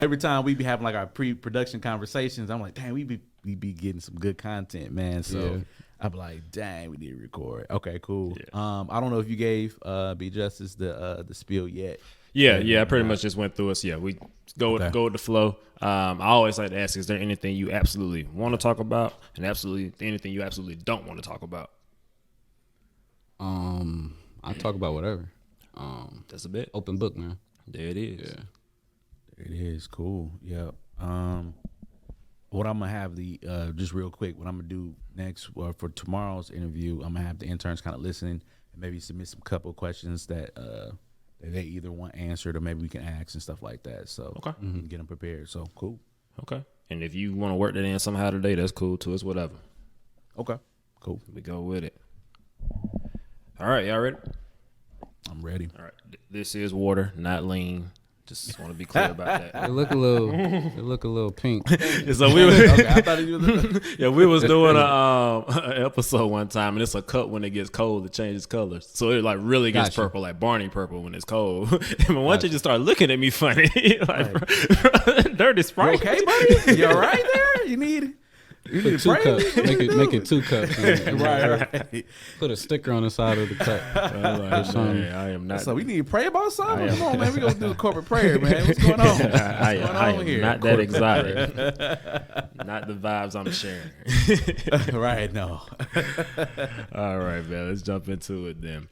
every time we be having like our pre-production conversations, I'm like, dang, we be getting some good content, man. So I'm like, dang, we need to record. Okay, cool. Yeah. I don't know if you gave B Justice the spiel yet. Yeah, I pretty much just went through it. So yeah, we go with the flow. I always like to ask, is there anything you absolutely want to talk about, and absolutely anything you absolutely don't want to talk about? I talk about whatever. That's a bit open book, man. There it is. Yeah, there it is. Cool. Yeah. What I'm gonna have just real quick, what I'm gonna do next for tomorrow's interview, I'm gonna have the interns kind of listen and maybe submit some couple questions that they either want answered or maybe we can ask and stuff like that. So get them prepared. So cool. Okay. And if you want to work that in somehow today, that's cool too. It's whatever. Okay. Cool. We go with it. All right, y'all ready? I'm ready. All right. This is water, not lean. Just want to be clear about that. It look a little pink. So we was doing an episode one time, and it's a cup when it gets cold, it changes colors. So it like really gets purple, like Barney purple when it's cold. And once you just start looking at me funny, like bro, dirty Sprite. You okay, buddy? You all right there? You need Put 2 cups. Make it 2 cups. right. Put a sticker on the side of the cup. I am not. So we need to pray about something. Come on, man. We gonna do a corporate prayer, man. What's going on? I am not that exotic. Not the vibes I'm sharing. Right. No. All right, man. Let's jump into it then.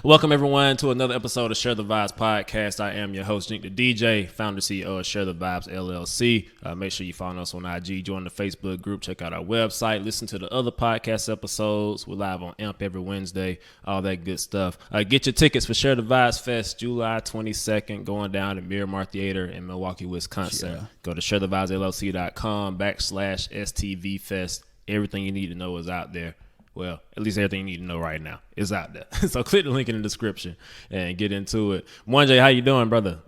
Welcome, everyone, to another episode of Share the Vibes podcast. I am your host, Jink the DJ, founder, CEO of Share the Vibes, LLC. Make sure you follow us on IG, join the Facebook group, check out our website, listen to the other podcast episodes. We're live on AMP every Wednesday, all that good stuff. Get your tickets for Share the Vibes Fest, July 22nd, going down at Miramar Theater in Milwaukee, Wisconsin. Yeah. Go to sharethevibesllc.com/STV Fest. Everything you need to know is out there. Well, at least everything you need to know right now is out there. So click the link in the description and get into it. Mwanje, how you doing, brother?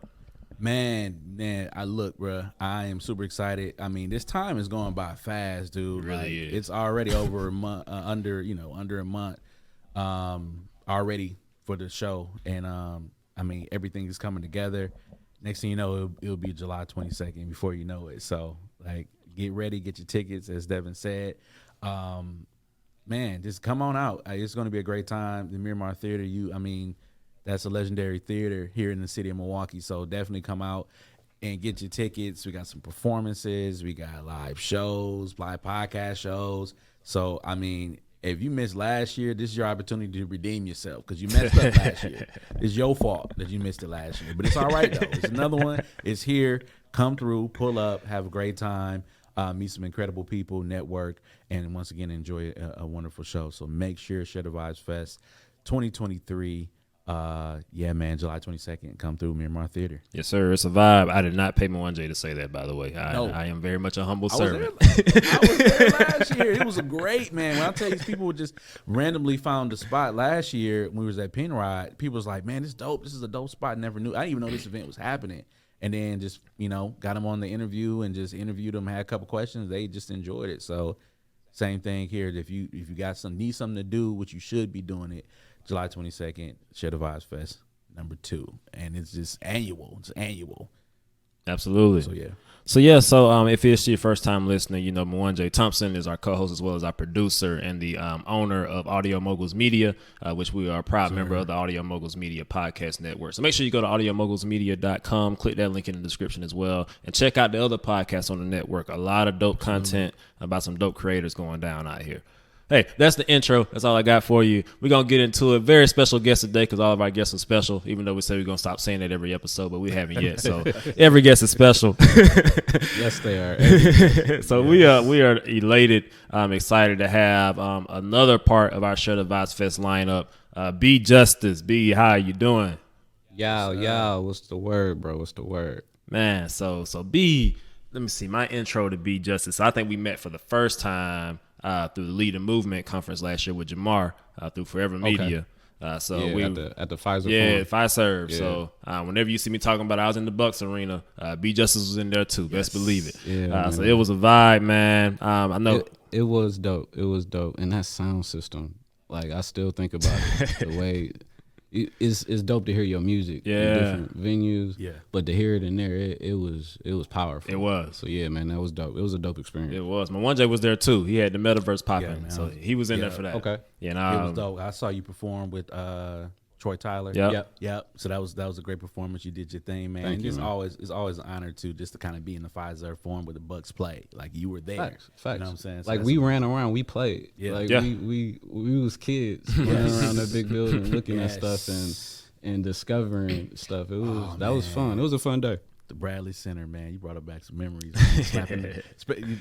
Man, I look, bro. I am super excited. I mean, this time is going by fast, dude. It really is. It's already over a month, under a month, already for the show, and I mean, everything is coming together. Next thing you know, it'll be July 22nd before you know it. So, like, get ready, get your tickets, as Devin said. Man, just come on out. It's going to be a great time. The Miramar Theater, that's a legendary theater here in the city of Milwaukee. So definitely come out and get your tickets. We got some performances. We got live shows, live podcast shows. So, I mean, if you missed last year, this is your opportunity to redeem yourself because you messed up last year. It's your fault that you missed it last year. But it's all right, though. It's another one. It's here. Come through, pull up, have a great time. Meet some incredible people, network, and once again, enjoy a wonderful show. So make sure Share the Vibes Fest 2023, July 22nd, come through Miramar Theater. Yes, sir. It's a vibe. I did not pay Mwanje to say that, by the way. I am very much a humble servant. I was there last year. It was a great, man. When I tell you, people just randomly found the spot last year when we was at Penrod. People was like, man, this is dope. This is a dope spot. Never knew. I didn't even know this event was happening. And then just, got them on the interview and just interviewed them, had a couple questions. They just enjoyed it. So same thing here. If you got need something to do, which you should be doing it, July 22nd, Share the Vibes Fest #2. And it's just annual. It's annual. Absolutely. So if it's your first time listening, Mwanje Thompson is our co-host as well as our producer and the owner of Audio Moguls Media, which we are a proud member of the Audio Moguls Media podcast network. So make sure you go to audiomogulsmedia.com, click that link in the description as well, and check out the other podcasts on the network. A lot of dope content about some dope creators going down out here. Hey, that's the intro. That's all I got for you. We're going to get into a very special guest today because all of our guests are special, even though we say we're going to stop saying that every episode, but we haven't yet. So every guest is special. Yes, they are. So we are elated, excited to have another part of our Share the Vibes Fest lineup. B Justice. B, how you doing? Yo, what's the word, bro? What's the word? Man, so B, let me see, my intro to B Justice. I think we met for the first time through the Lead and Movement conference last year with Jamar through Foureva Media. We at the Pfizer. Yeah, Pfizer. Yeah. So whenever you see me talking about, I was in the Bucks arena. B Justice was in there too. Yes. Best believe it. Yeah, so it was a vibe, man. I know it was dope. It was dope, and that sound system, like I still think about it. The way it's dope to hear your music in different venues. Yeah. But to hear it in there, it was powerful. It was. So yeah, man, that was dope. It was a dope experience. It was. My 1J was there too. He had the metaverse popping, man. so he was in there for that. Okay. You It know, was dope. I saw you perform with Troy Tyler. Yep. So that was a great performance. You did your thing, man. Thank you, It's man. always an honor to kind of be in the Pfizer forum where the Bucks play. Like you were there. Facts. You know what I'm saying? So Like that's we ran around, we played. Yeah. Like Yeah. we was kids running around that big building looking at stuff and discovering stuff. It was that was fun. It was a fun day. the Bradley Center, man. You brought up back some memories. Man.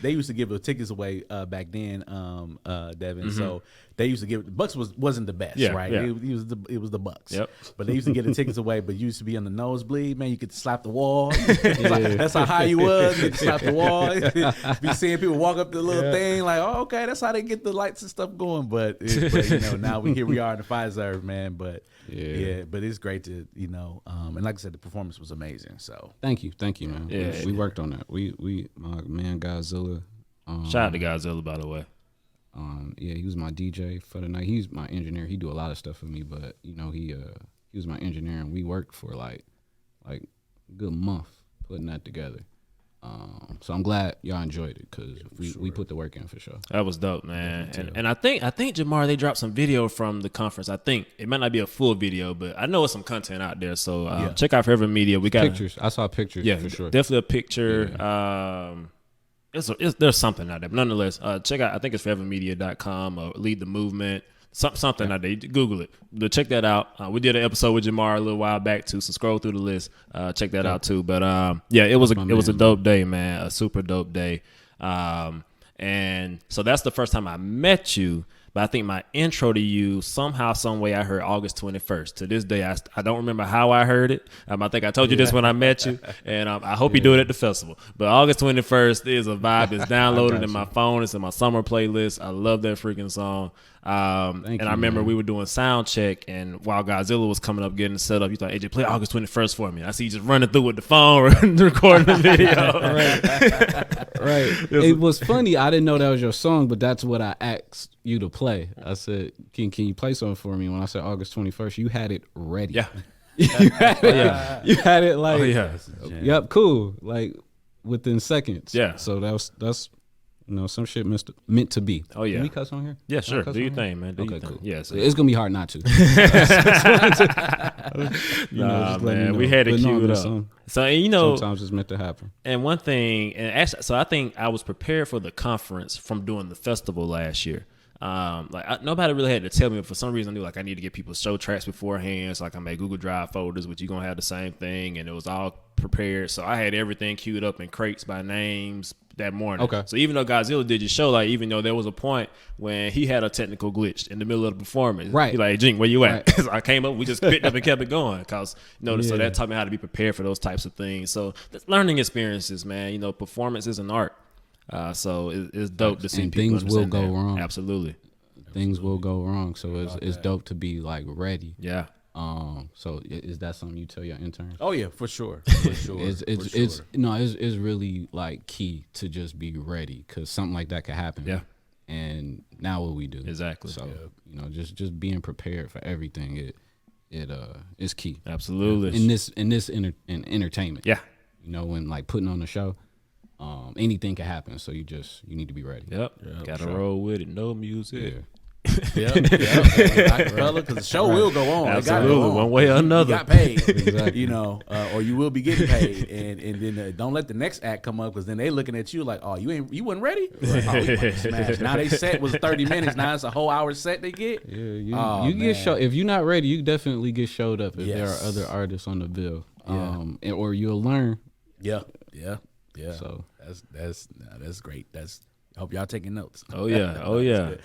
They used to give the tickets away back then, Devin. Mm-hmm. So they used to give the Bucks wasn't the best, right? Yeah. It was the Bucks. Yep. But they used to get the tickets away. But you used to be on the nosebleed, man. You could slap the wall. That's how high you was. You could slap the wall. Be seeing people walk up the little thing like, oh, okay, that's how they get the lights and stuff going. But now here we are in the Pfizer, man. But but it's great to and like I said, the performance was amazing. So thank you, man. Yeah, we worked on that. We my man Godzilla. Shout out to Godzilla, by the way. He was my DJ for the night. He's my engineer. He do a lot of stuff for me, but he was my engineer, and we worked for like a good month putting that together. So I'm glad y'all enjoyed it because we put the work in for sure. That was dope, man. And I think Jamar, they dropped some video from the conference. I think it might not be a full video, but I know it's some content out there. So check out Forever Media. We got pictures. I saw pictures. Yeah, for sure. Definitely a picture. Yeah. There's something out there, but nonetheless, check out. I think it's forevermedia.com or Lead the Movement. Something out there. Google it. But check that out. We did an episode with Jamar a little while back too, so scroll through the list. Check that out too. But it was a dope day, man. A super dope day. And so that's the first time I met you. But I think my intro to you, somehow, some way, I heard August 21st. To this day, I don't remember how I heard it. I think I told you this when I met you, and I hope you do it at the festival. But August 21st is a vibe. It's downloaded in my phone. It's in my summer playlist. I love that freaking song. I remember we were doing sound check, and while Godzilla was coming up getting set up, you thought, AJ, play August 21st for me. I see you just running through with the phone, recording the video. Right. It was funny. I didn't know that was your song, but that's what I asked you to play. I said, can you play something for me? When I said August 21st, you had it ready. Yeah. You had it like, yep, cool. Like within seconds. Yeah. So that's some shit meant to be. Oh, yeah. Can we cuss on here? Yeah, sure. Do your thing, man. Okay, cool. Yes. It's going to be hard not to. Man. We had it queued up. So, sometimes it's meant to happen. And one thing, and actually, so I think I was prepared for the conference from doing the festival last year. Nobody really had to tell me, but for some reason I knew I need to get people show tracks beforehand, so I made Google Drive folders, which you're gonna have the same thing, and it was all prepared. So I had everything queued up in crates by names that morning. Okay. So even though Godzilla did your show, even though there was a point when he had a technical glitch in the middle of the performance, right? He's like, "Jink, where you at?" So I came up, we just picked up and kept it going, so that taught me how to be prepared for those types of things. So learning experiences, man. Performance is an art. So it's dope to see and people things will go wrong. Absolutely, things will go wrong. So it's dope to be ready. Yeah. So is that something you tell your interns? Oh yeah, for sure. It's really key to just be ready because something like that could happen. Yeah. And now what we do exactly. So just being prepared for everything. It is key. Absolutely. In entertainment. Yeah. When putting on a show. Anything can happen, so you need to be ready. Yep. Gotta roll with it. No music. Yeah. Because the show will go on. Absolutely, one way or another. You got paid, exactly. Or you will be getting paid, and then don't let the next act come up because then they looking at you like, oh, you wasn't ready. Like, oh, you about to smash. Now they set was 30 minutes. Now it's a whole hour set they get. Yeah, you get showed. If you're not ready, you definitely get showed up if there are other artists on the bill. Or you'll learn. Yeah. So that's great. I hope y'all taking notes. Oh yeah.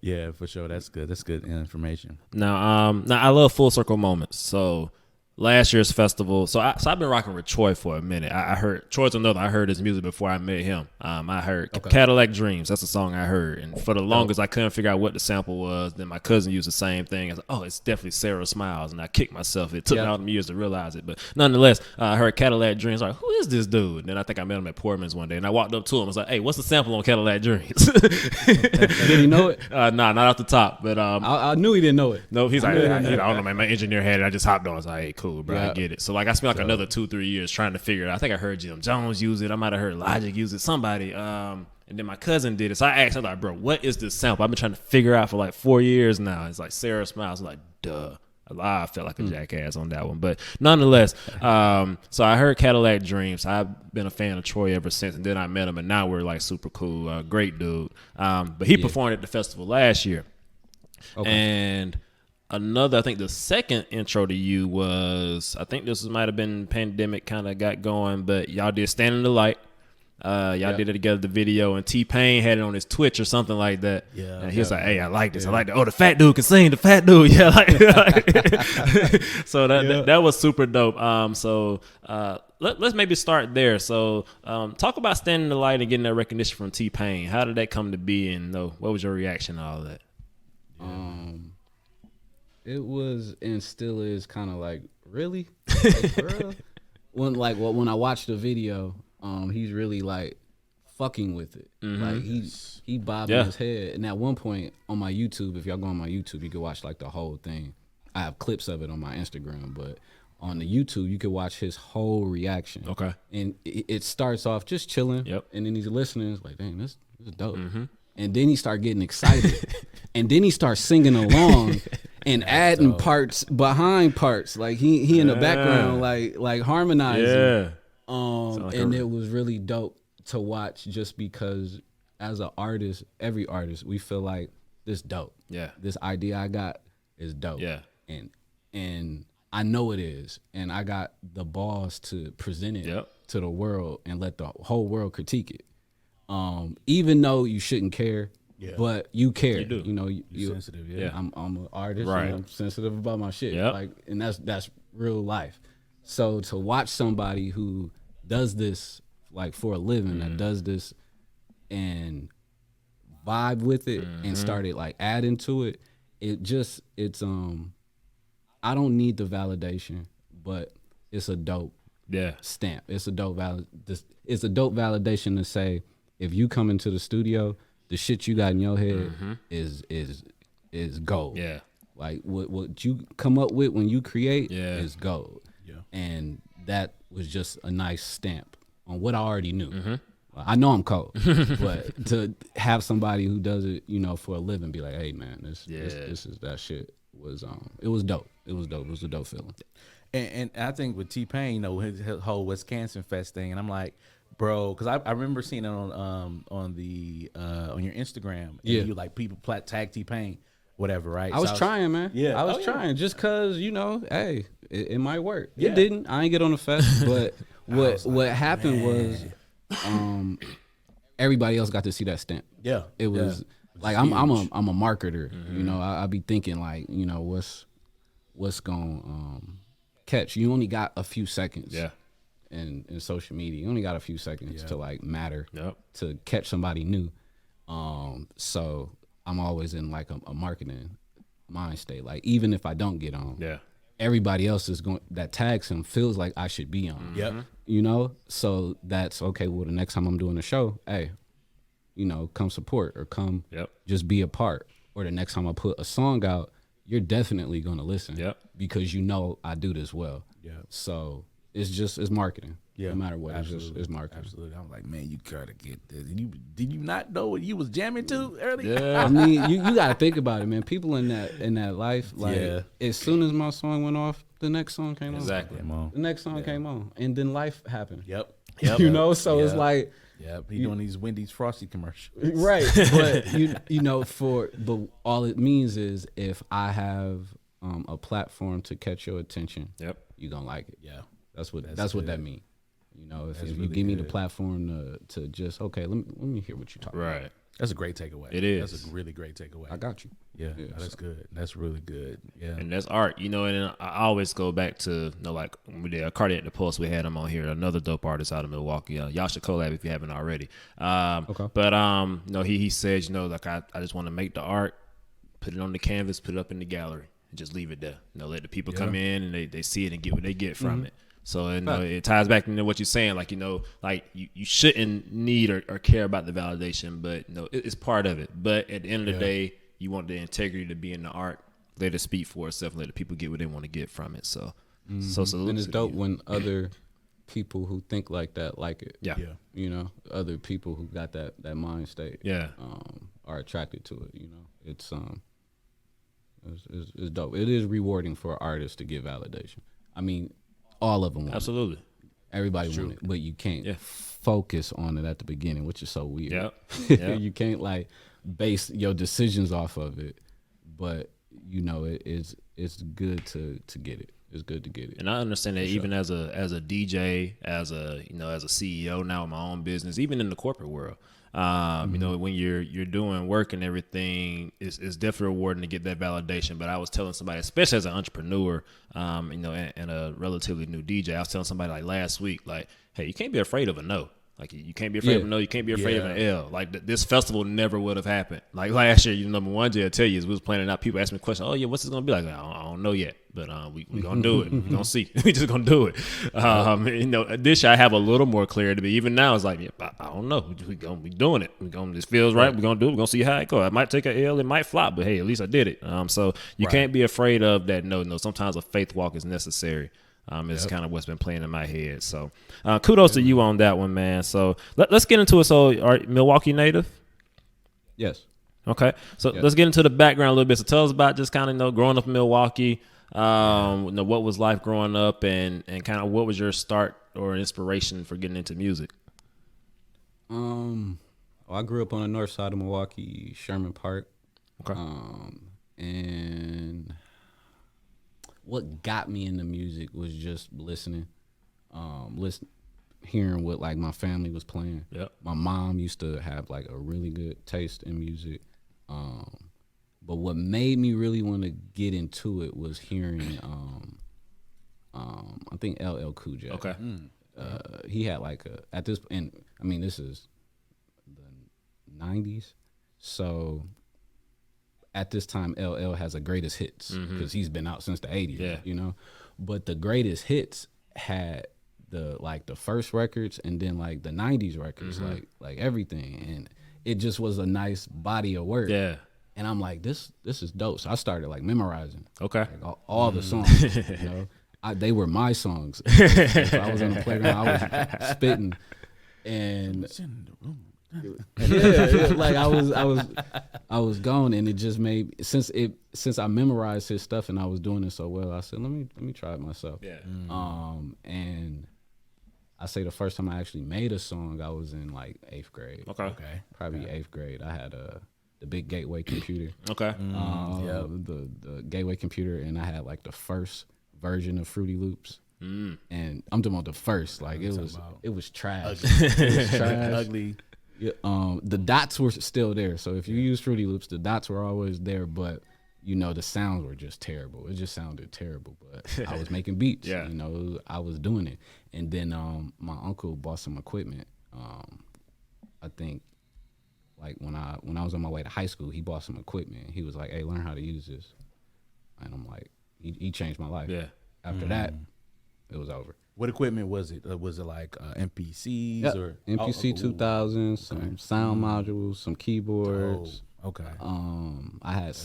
Yeah, for sure. That's good. That's good information. Now I love full circle moments. So last year's festival. So I've been rocking with Troy for a minute. I heard Troy's another. I heard his music before I met him. I heard Cadillac Dreams. That's the song I heard. And for the longest, I couldn't figure out what the sample was. Then my cousin used the same thing. I was like, oh, it's definitely Sarah Smiles. And I kicked myself. It took me all them years to realize it. But nonetheless, I heard Cadillac Dreams. I was like, who is this dude? And then I think I met him at Portman's one day. And I walked up to him. I was like, hey, what's the sample on Cadillac Dreams? Did he know it? Nah, not off the top. But I knew he didn't know it. no, he's like, I don't know, man. My engineer had it. I just hopped on. I was like, hey, cool, bro. I get it. So like I spent like another 2-3 years trying to figure it out. I think I heard Jim Jones use it. I might have heard Logic use it. Somebody. And then my cousin did it. So I asked him like, bro, what is this sample? I've been trying to figure out for like 4 years now. It's like Sarah Smiles. I'm like, duh. I felt like a jackass on that one. But nonetheless, so I heard Cadillac Dreams. I've been a fan of Troy ever since. And then I met him and now we're like super cool. Great dude. But he performed at the festival last year. Okay. And I think the second intro to you was, I think this might have been pandemic kind of got going, but y'all did Stand in the Light. Y'all did it together, the video, and T-Pain had it on his Twitch or something like that. Yeah. And he was like, hey, I like this. I like that. Oh, the fat dude can sing. The fat dude. Yeah. So that was super dope. Let's maybe start there. So talk about Stand in the Light and getting that recognition from T-Pain. How did that come to be, and what was your reaction to all of that? It was and still is kind of like, really? Like, when I watched the video, he's really like fucking with it. Like he bobbing his head. And at one point on my YouTube, if y'all go on my YouTube, you can watch like the whole thing. I have clips of it on my Instagram, but on the YouTube, you can watch his whole reaction. Okay. And it starts off just chilling. Yep. And then he's listening. It's like, dang, this is dope. And then he start getting excited. And then he starts singing along. And adding parts behind parts, like he in the background, like harmonizing. Yeah. And it was really dope to watch, just because as an artist, every artist, we feel like this dope. Yeah. This idea I got is dope. Yeah. And I know it is, and I got the balls to present it to the world and let the whole world critique it. Even though you shouldn't care. Yeah. But you care, you do. You know, you're sensitive. Yeah, I'm an artist, right? And I'm sensitive about my shit. Yep. Like, and that's real life. So to watch somebody who does this like for a living, that does this and vibe with it and started like adding to it, it's I don't need the validation, but it's a dope stamp. It's a dope it's a dope validation to say, if you come into the studio, the shit you got in your head is gold. Yeah. Like what you come up with when you create is gold. Yeah. And that was just a nice stamp on what I already knew. Well, I know I'm cold, but to have somebody who does it, you know, for a living, be like, hey man, this is that shit was it was dope. It was dope. It was a dope feeling. And I think with T-Pain, you know, his whole Wisconsin Fest thing, and I'm like, bro, because I remember seeing it on your Instagram. And you like people tag T-Pain, whatever, right? I was trying, man. Yeah, I was trying just because, you know, hey, it might work. Yeah. It didn't. I ain't get on the fest, but what happened was, everybody else got to see that stamp. Yeah, it was like I'm a marketer. You know, I be thinking like, you know, what's gonna catch. You only got a few seconds. Yeah. In social media, you only got a few seconds to like matter to catch somebody new. So I'm always in like a marketing mind state. Like, even if I don't get on, everybody else is going that tags him feels like I should be on. Yep. You know, so that's okay. Well, the next time I'm doing a show, hey, you know, come support or come just be a part. Or the next time I put a song out, you're definitely gonna listen. Yep. Because you know I do this well. Yeah. So it's marketing. Yeah. No matter what, it's marketing. Absolutely. I'm like, man, you gotta get this. Did you not know what you was jamming to earlier? Yeah. I mean, you gotta think about it, man. People in that life, like as soon as my song went off, the next song came on. Exactly. The next song came on, and then life happened. Yep. You know, so it's like. Yeah, he doing these Wendy's Frosty commercials. Right. But you know, but all it means is if I have a platform to catch your attention, you're gonna like it. Yeah. That's what that means. You know, if you give me the platform to just let me hear what you talking about. Right. That's a great takeaway. It is. That's a really great takeaway. I got you. Yeah, that's good. That's really good. Yeah, and that's art. You know, and I always go back to, you know, like when we did Cardiac the Pulse, we had him on here, another dope artist out of Milwaukee. Y'all should collab if you haven't already. Okay. But you know, he says, you know, like I just want to make the art, put it on the canvas, put it up in the gallery, and just leave it there. You know, let the people come in and they see it and get what they get from it. So, you know, it ties back to what you're saying. Like, you know, like you shouldn't need or care about the validation, but, you know, it's part of it. But at the end of the day, you want the integrity to be in the art. Let it speak for itself and let the people get what they want to get from it. So, and it's dope when other people who think like that like it. Yeah. You know, other people who got that mind state. Yeah. Are attracted to it. You know, it's dope. It is rewarding for artists to get validation. I mean, all of them want Absolutely. it. Everybody want it, but you can't focus on it at the beginning, which is so weird. Yep. You can't like base your decisions off of it, but you know it's good to get it. It's good to get it. And I understand that even as a DJ, as a CEO now in my own business, even in the corporate world, you know, when you're doing work and everything, it's definitely rewarding to get that validation. But I was telling somebody, especially as an entrepreneur, you know, and a relatively new DJ, I was telling somebody like last week, like, hey, you can't be afraid of a no. Like, you can't be afraid of a no. You can't be afraid of an L. Like, this festival never would have happened. Like, last year, you know, Milwaukee, I'll tell you, as we was planning out, people asked me questions, oh, yeah, what's this going to be like? I don't know yet, but we going to do it. We're going to see. We just going to do it. You know, this year I have a little more clarity, but even now it's like, I don't know. We're going to be doing it. This feels right. We're going to do it. We're going to see how it goes. I might take an L. It might flop, but, hey, at least I did it. So you can't be afraid of that no. Sometimes a faith walk is necessary. It's kind of what's been playing in my head. So kudos to you on that one, man. So let's get into it. So are you Milwaukee native? Yes. Okay. So let's get into the background a little bit. So tell us about just kind of, you know, growing up in Milwaukee. You know, what was life growing up and kind of what was your start or inspiration for getting into music? I grew up on the north side of Milwaukee, Sherman Park. Okay. And what got me into music was just listening, hearing what like my family was playing. Yep. My mom used to have like a really good taste in music. But what made me really want to get into it was hearing, I think LL Cool J. Okay. He had like this is the 90s. So at this time, LL has a greatest hits because he's been out since the 80s, you know. But the greatest hits had the first records and then like the 90s records, like everything, and it just was a nice body of work. Yeah. And I'm like, this is dope. So I started like memorizing. Okay. Like all the songs, you know. They were my songs. If I was on the playground, I was spitting, and like I was gone, and it just made since I memorized his stuff and I was doing it so well. I said, let me try it myself. Yeah. And I say the first time I actually made a song, I was in like 8th grade. Okay. Probably 8th grade. I had the big Gateway computer. Okay. The Gateway computer, and I had like the first version of Fruity Loops. And I'm talking about the first. Like it was trash. It was trash. Ugly. Yeah, the dots were still there. So if you use Fruity Loops, the dots were always there, but you know the sounds were just terrible. It just sounded terrible. But I was making beats. Yeah. You know, I was doing it. And then my uncle bought some equipment. I think like when I was on my way to high school, he bought some equipment. He was like, "Hey, learn how to use this." And I'm like, he changed my life. Yeah. After that, it was over. What equipment was it? Was it like MPCs or MPC 2000s, some sound modules, some keyboards. Oh, okay. I had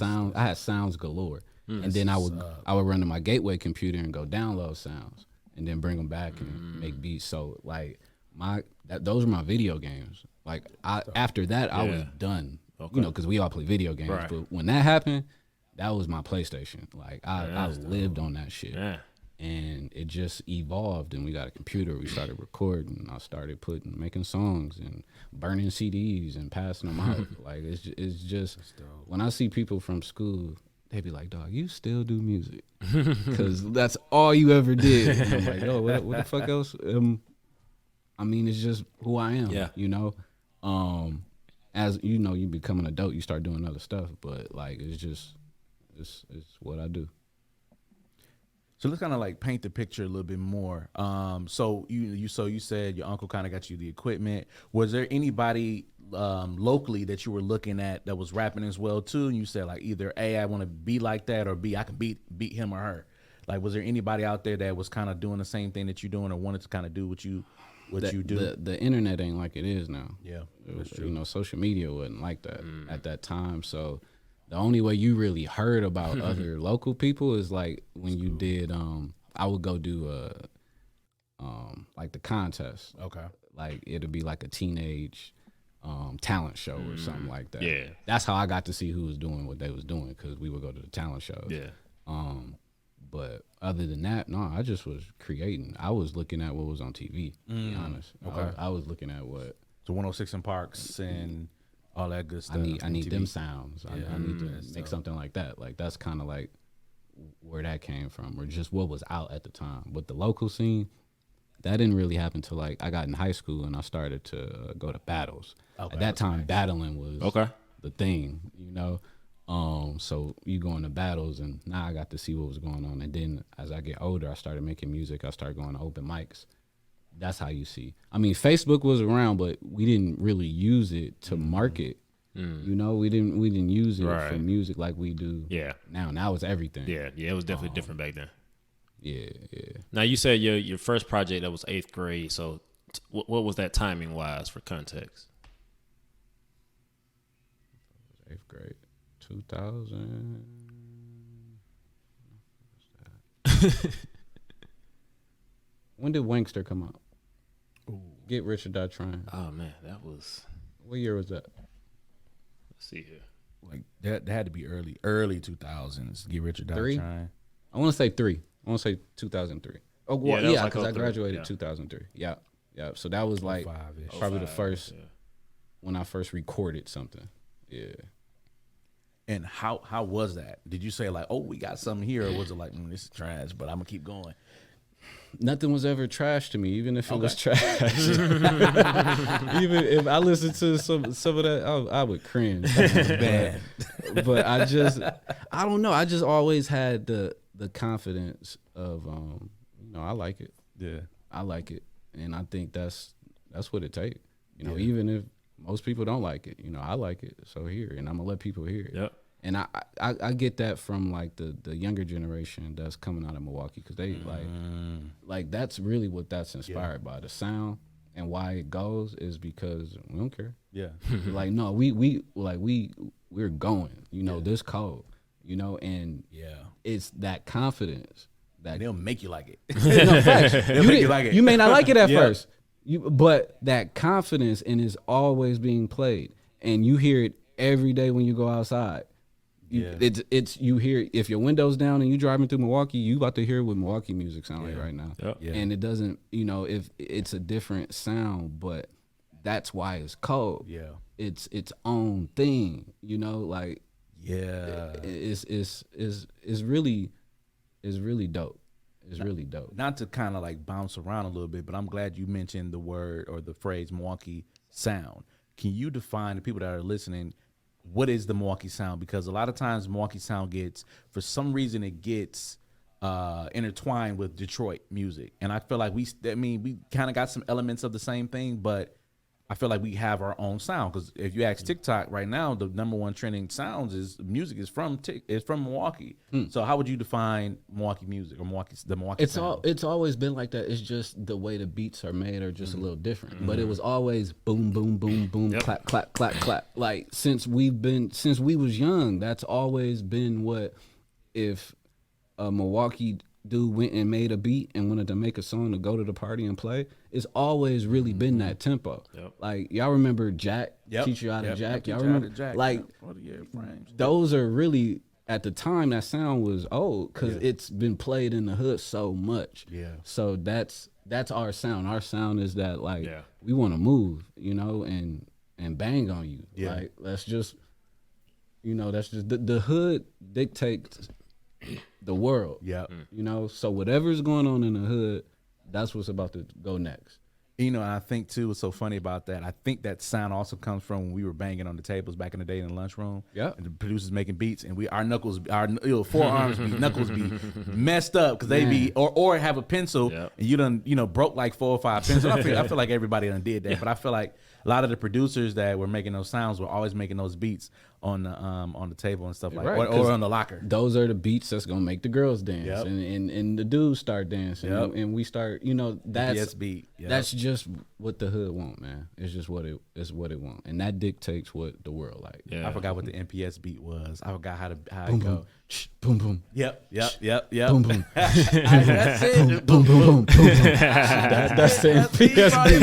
sounds galore, and then I would run to my Gateway computer and go download sounds, and then bring them back and make beats. So like those were my video games. Like after that, I was done. Okay. You know, because we all play video games. Right. But when that happened, that was my PlayStation. Like I lived on that shit. Yeah. And it just evolved, and we got a computer. We started recording. I started making songs and burning CDs and passing them out. Like it's just when I see people from school, they be like, "Dog, you still do music?" Because that's all you ever did. And I'm like, "Oh, what the fuck else I mean, it's just who I am. Yeah. You know, as you know, you become an adult, you start doing other stuff. But like, it's what I do. So let's kind of like paint the picture a little bit more. So you said your uncle kind of got you the equipment. Was there anybody locally that you were looking at that was rapping as well too? And you said like either A, I want to be like that, or B, I can beat him or her. Like, was there anybody out there that was kind of doing the same thing that you're doing, or wanted to kind of do what you do? The internet ain't like it is now. Yeah, that's true. You know, social media wasn't like that at that time. So the only way you really heard about other local people is like when you did. I would go do like the contest. Okay. Like it'd be like a teenage talent show or something like that. Yeah. That's how I got to see who was doing what they was doing, because we would go to the talent shows. Yeah. But other than that, no, I just was creating. I was looking at what was on TV, to be honest. Okay. I was looking at what. So 106 in Parks and all that good stuff. I need TV. them sounds. I need to make something like that. Like that's kind of like where that came from, or just what was out at the time. But the local scene, that didn't really happen till like I got in high school and I started to go to battles. Okay, at that time, battling was the thing, you know. So you go into battles, and now I got to see what was going on. And then as I get older, I started making music. I started going to open mics. That's how you see. I mean, Facebook was around, but we didn't really use it to market. You know, we didn't use it for music like we do. Yeah. Now it's everything. Yeah. It was definitely different back then. Yeah. Now you said your first project that was 8th grade. So what was that timing wise for context? 8th grade, 2000. When did Wankster come out? Get Rich or Die Trying. Oh man, that was. What year was that? Let's see here. Like that had to be early 2000s. Get Rich or Die 3? Trying. I want to say 3. I want to say 2003. Oh, well, Yeah, because like I graduated 03, 2003. Yeah. So that was like 05-ish. probably the 05, first yeah. when I first recorded something. Yeah. And how was that? Did you say like, oh, we got something here, or was it like, this is trash, but I'm gonna keep going? Nothing was ever trash to me, even if it was trash. Even if I listened to some of that, I would cringe. Bad. But I don't know. I just always had the confidence of, I like it. Yeah. I like it, and I think that's what it takes. You know, even if most people don't like it, I like it. So here, and I'm gonna let people hear it. Yep. And I get that from like the younger generation that's coming out of Milwaukee, because they like that's really what that's inspired by. The sound and why it goes is because we don't care. Yeah. Like no, we're going. This cold. And it's that confidence that They'll make you like it. no, facts. They'll make you like it. You may not like it at first, but that confidence, and is always being played, and you hear it every day when you go outside. It's you hear, if your window's down and you driving through Milwaukee, you about to hear what Milwaukee music sound like right now. Yep. Yeah. And it doesn't, if it's a different sound, but that's why it's cold. Yeah. It's its own thing, like Yeah. it's really dope. It's really dope. Not to kind of like bounce around a little bit, but I'm glad you mentioned the word or the phrase Milwaukee Sound. Can you define, the people that are listening, what is the Milwaukee Sound? Because a lot of times Milwaukee Sound for some reason it gets intertwined with Detroit music. And I feel like we kind of got some elements of the same thing, but I feel like we have our own sound. Because if you ask TikTok right now, the number one trending sounds is from Milwaukee. So how would you define Milwaukee music or the Milwaukee sound? It's always been like that. It's just the way the beats are made are just a little different. But it was always boom, boom, boom, boom, clap, clap, clap, clap. Like since we was young, that's always been what, if a Milwaukee dude went and made a beat and wanted to make a song to go to the party and play, it's always really been that tempo. Yep. Like y'all remember Jack, Teach You How to Jack. Y'all remember Jack, like those are really, at the time that sound was old, because it's been played in the hood so much. Yeah. So that's our sound. Our sound is that like we want to move, and bang on you. Yeah. Like that's just the hood dictates the world. Yeah. So whatever's going on in the hood, that's what's about to go next. I think too what's so funny about that, I think that sound also comes from when we were banging on the tables back in the day in the lunchroom. Yeah. And the producers making beats, and our forearms be knuckles be messed up because they be or have a pencil and you done broke like 4 or 5 pencils. I feel like everybody done did that, but I feel like a lot of the producers that were making those sounds were always making those beats on the table and stuff like that, or on the locker. Those are the beats that's gonna make the girls dance, Yep. and the dudes start dancing, and we start, that's beat. Yep. That's just what the hood want, man. It's just what it want, and that dictates what the world like. Yeah. I forgot what the NPS beat was. I forgot how boom, it go. Boom, boom, boom. Yep. Boom, boom. That's it. Boom, boom, boom, boom. That's the NPS beat.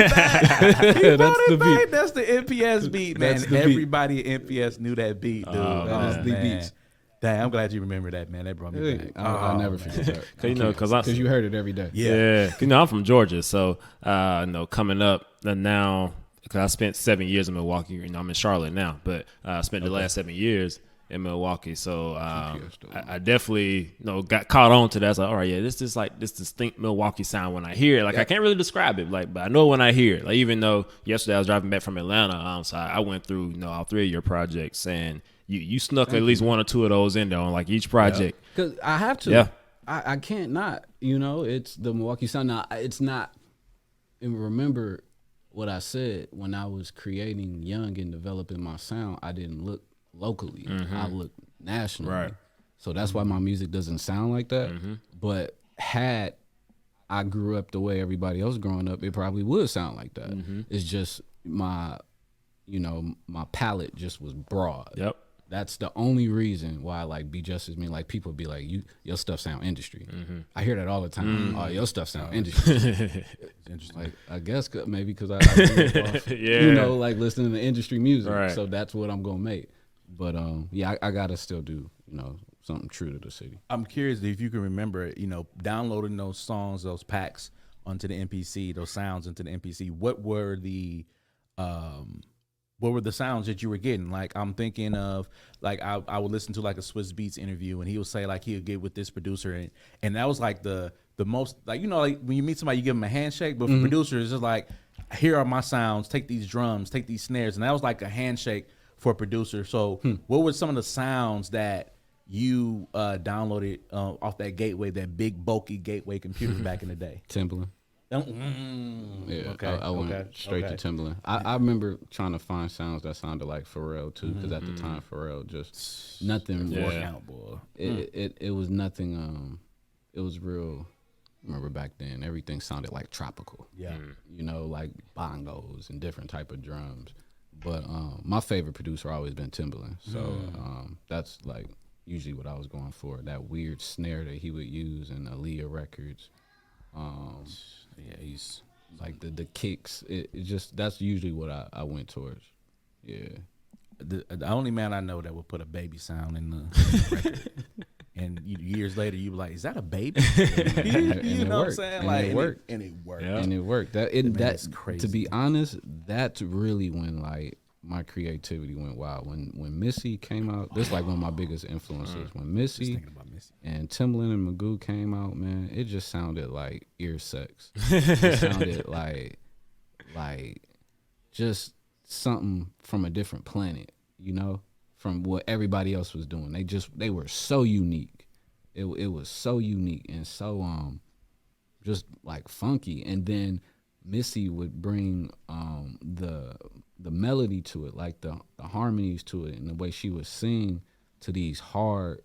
That's the beat. That's the NPS beat, man. That's the beat. Everybody at NPS knew that beat, dude. That is the beats. Dang, I'm glad you remember that, man. That brought me back. I'll never forget that. Because you heard it every day. Yeah. I'm from Georgia, so coming up and now, because I spent 7 years in Milwaukee. I'm in Charlotte now, but I spent the last 7 years in Milwaukee. So I definitely got caught on to that. I was like, all right, yeah, this is like this distinct Milwaukee sound when I hear it. Like I can't really describe it, but I know when I hear it. Like even though yesterday I was driving back from Atlanta, so I went through all 3 of your projects, and you snuck at least 1 or 2 of those in there on like each project. Because I have to. Yeah. I can't not. It's the Milwaukee Sound. Now it's not. And remember what I said when I was creating young and developing my sound. I didn't look locally. I look nationally. Right. So that's why my music doesn't sound like that. But had I grew up the way everybody else growing up, it probably would sound like that. It's just my palette just was broad. Yep. That's the only reason why I like Be Just As Me. Like people be like, your stuff sound industry. I hear that all the time. Oh, your stuff sound industry. It's interesting. Like I guess maybe because I grew up off, like listening to industry music. Right. So that's what I'm gonna make. But I gotta still do something true to the city. I'm curious if you can remember, downloading those songs, those packs onto the MPC, those sounds into the MPC. What were the sounds that you were getting? Like I'm thinking of, like I would listen to like a Swiss Beats interview, and he would say like he would get with this producer, and that was like the most, like like when you meet somebody you give them a handshake, but for producers it's just like, here are my sounds, take these drums, take these snares, and that was like a handshake for a producer. So what were some of the sounds that you downloaded off that gateway, that big bulky gateway computer back in the day? Timbaland. Yeah, okay. I went straight to Timbaland. I remember trying to find sounds that sounded like Pharrell too, because at the time Pharrell just nothing. It was nothing. It was real. I remember back then everything sounded like tropical. Yeah, like bongos and different type of drums. But my favorite producer always been Timbaland. So that's like usually what I was going for. That weird snare that he would use in Aaliyah records. He's like the kicks. It just, that's usually what I went towards. Yeah. The only man I know that would put a baby sound in the record. And years later, you were like, "Is that a baby?" you know what I'm saying? Like, it worked. And it worked. Yeah. And it worked. That's crazy. To be honest, that's really when like my creativity went wild. When Missy came out, this is like one of my biggest influences. When Missy and Timbaland and Magoo came out, man, it just sounded like ear sex. It sounded like just something from a different planet, from what everybody else was doing. They were so unique. It was so unique and so just like funky. And then Missy would bring the melody to it, like the harmonies to it, and the way she would sing to these hard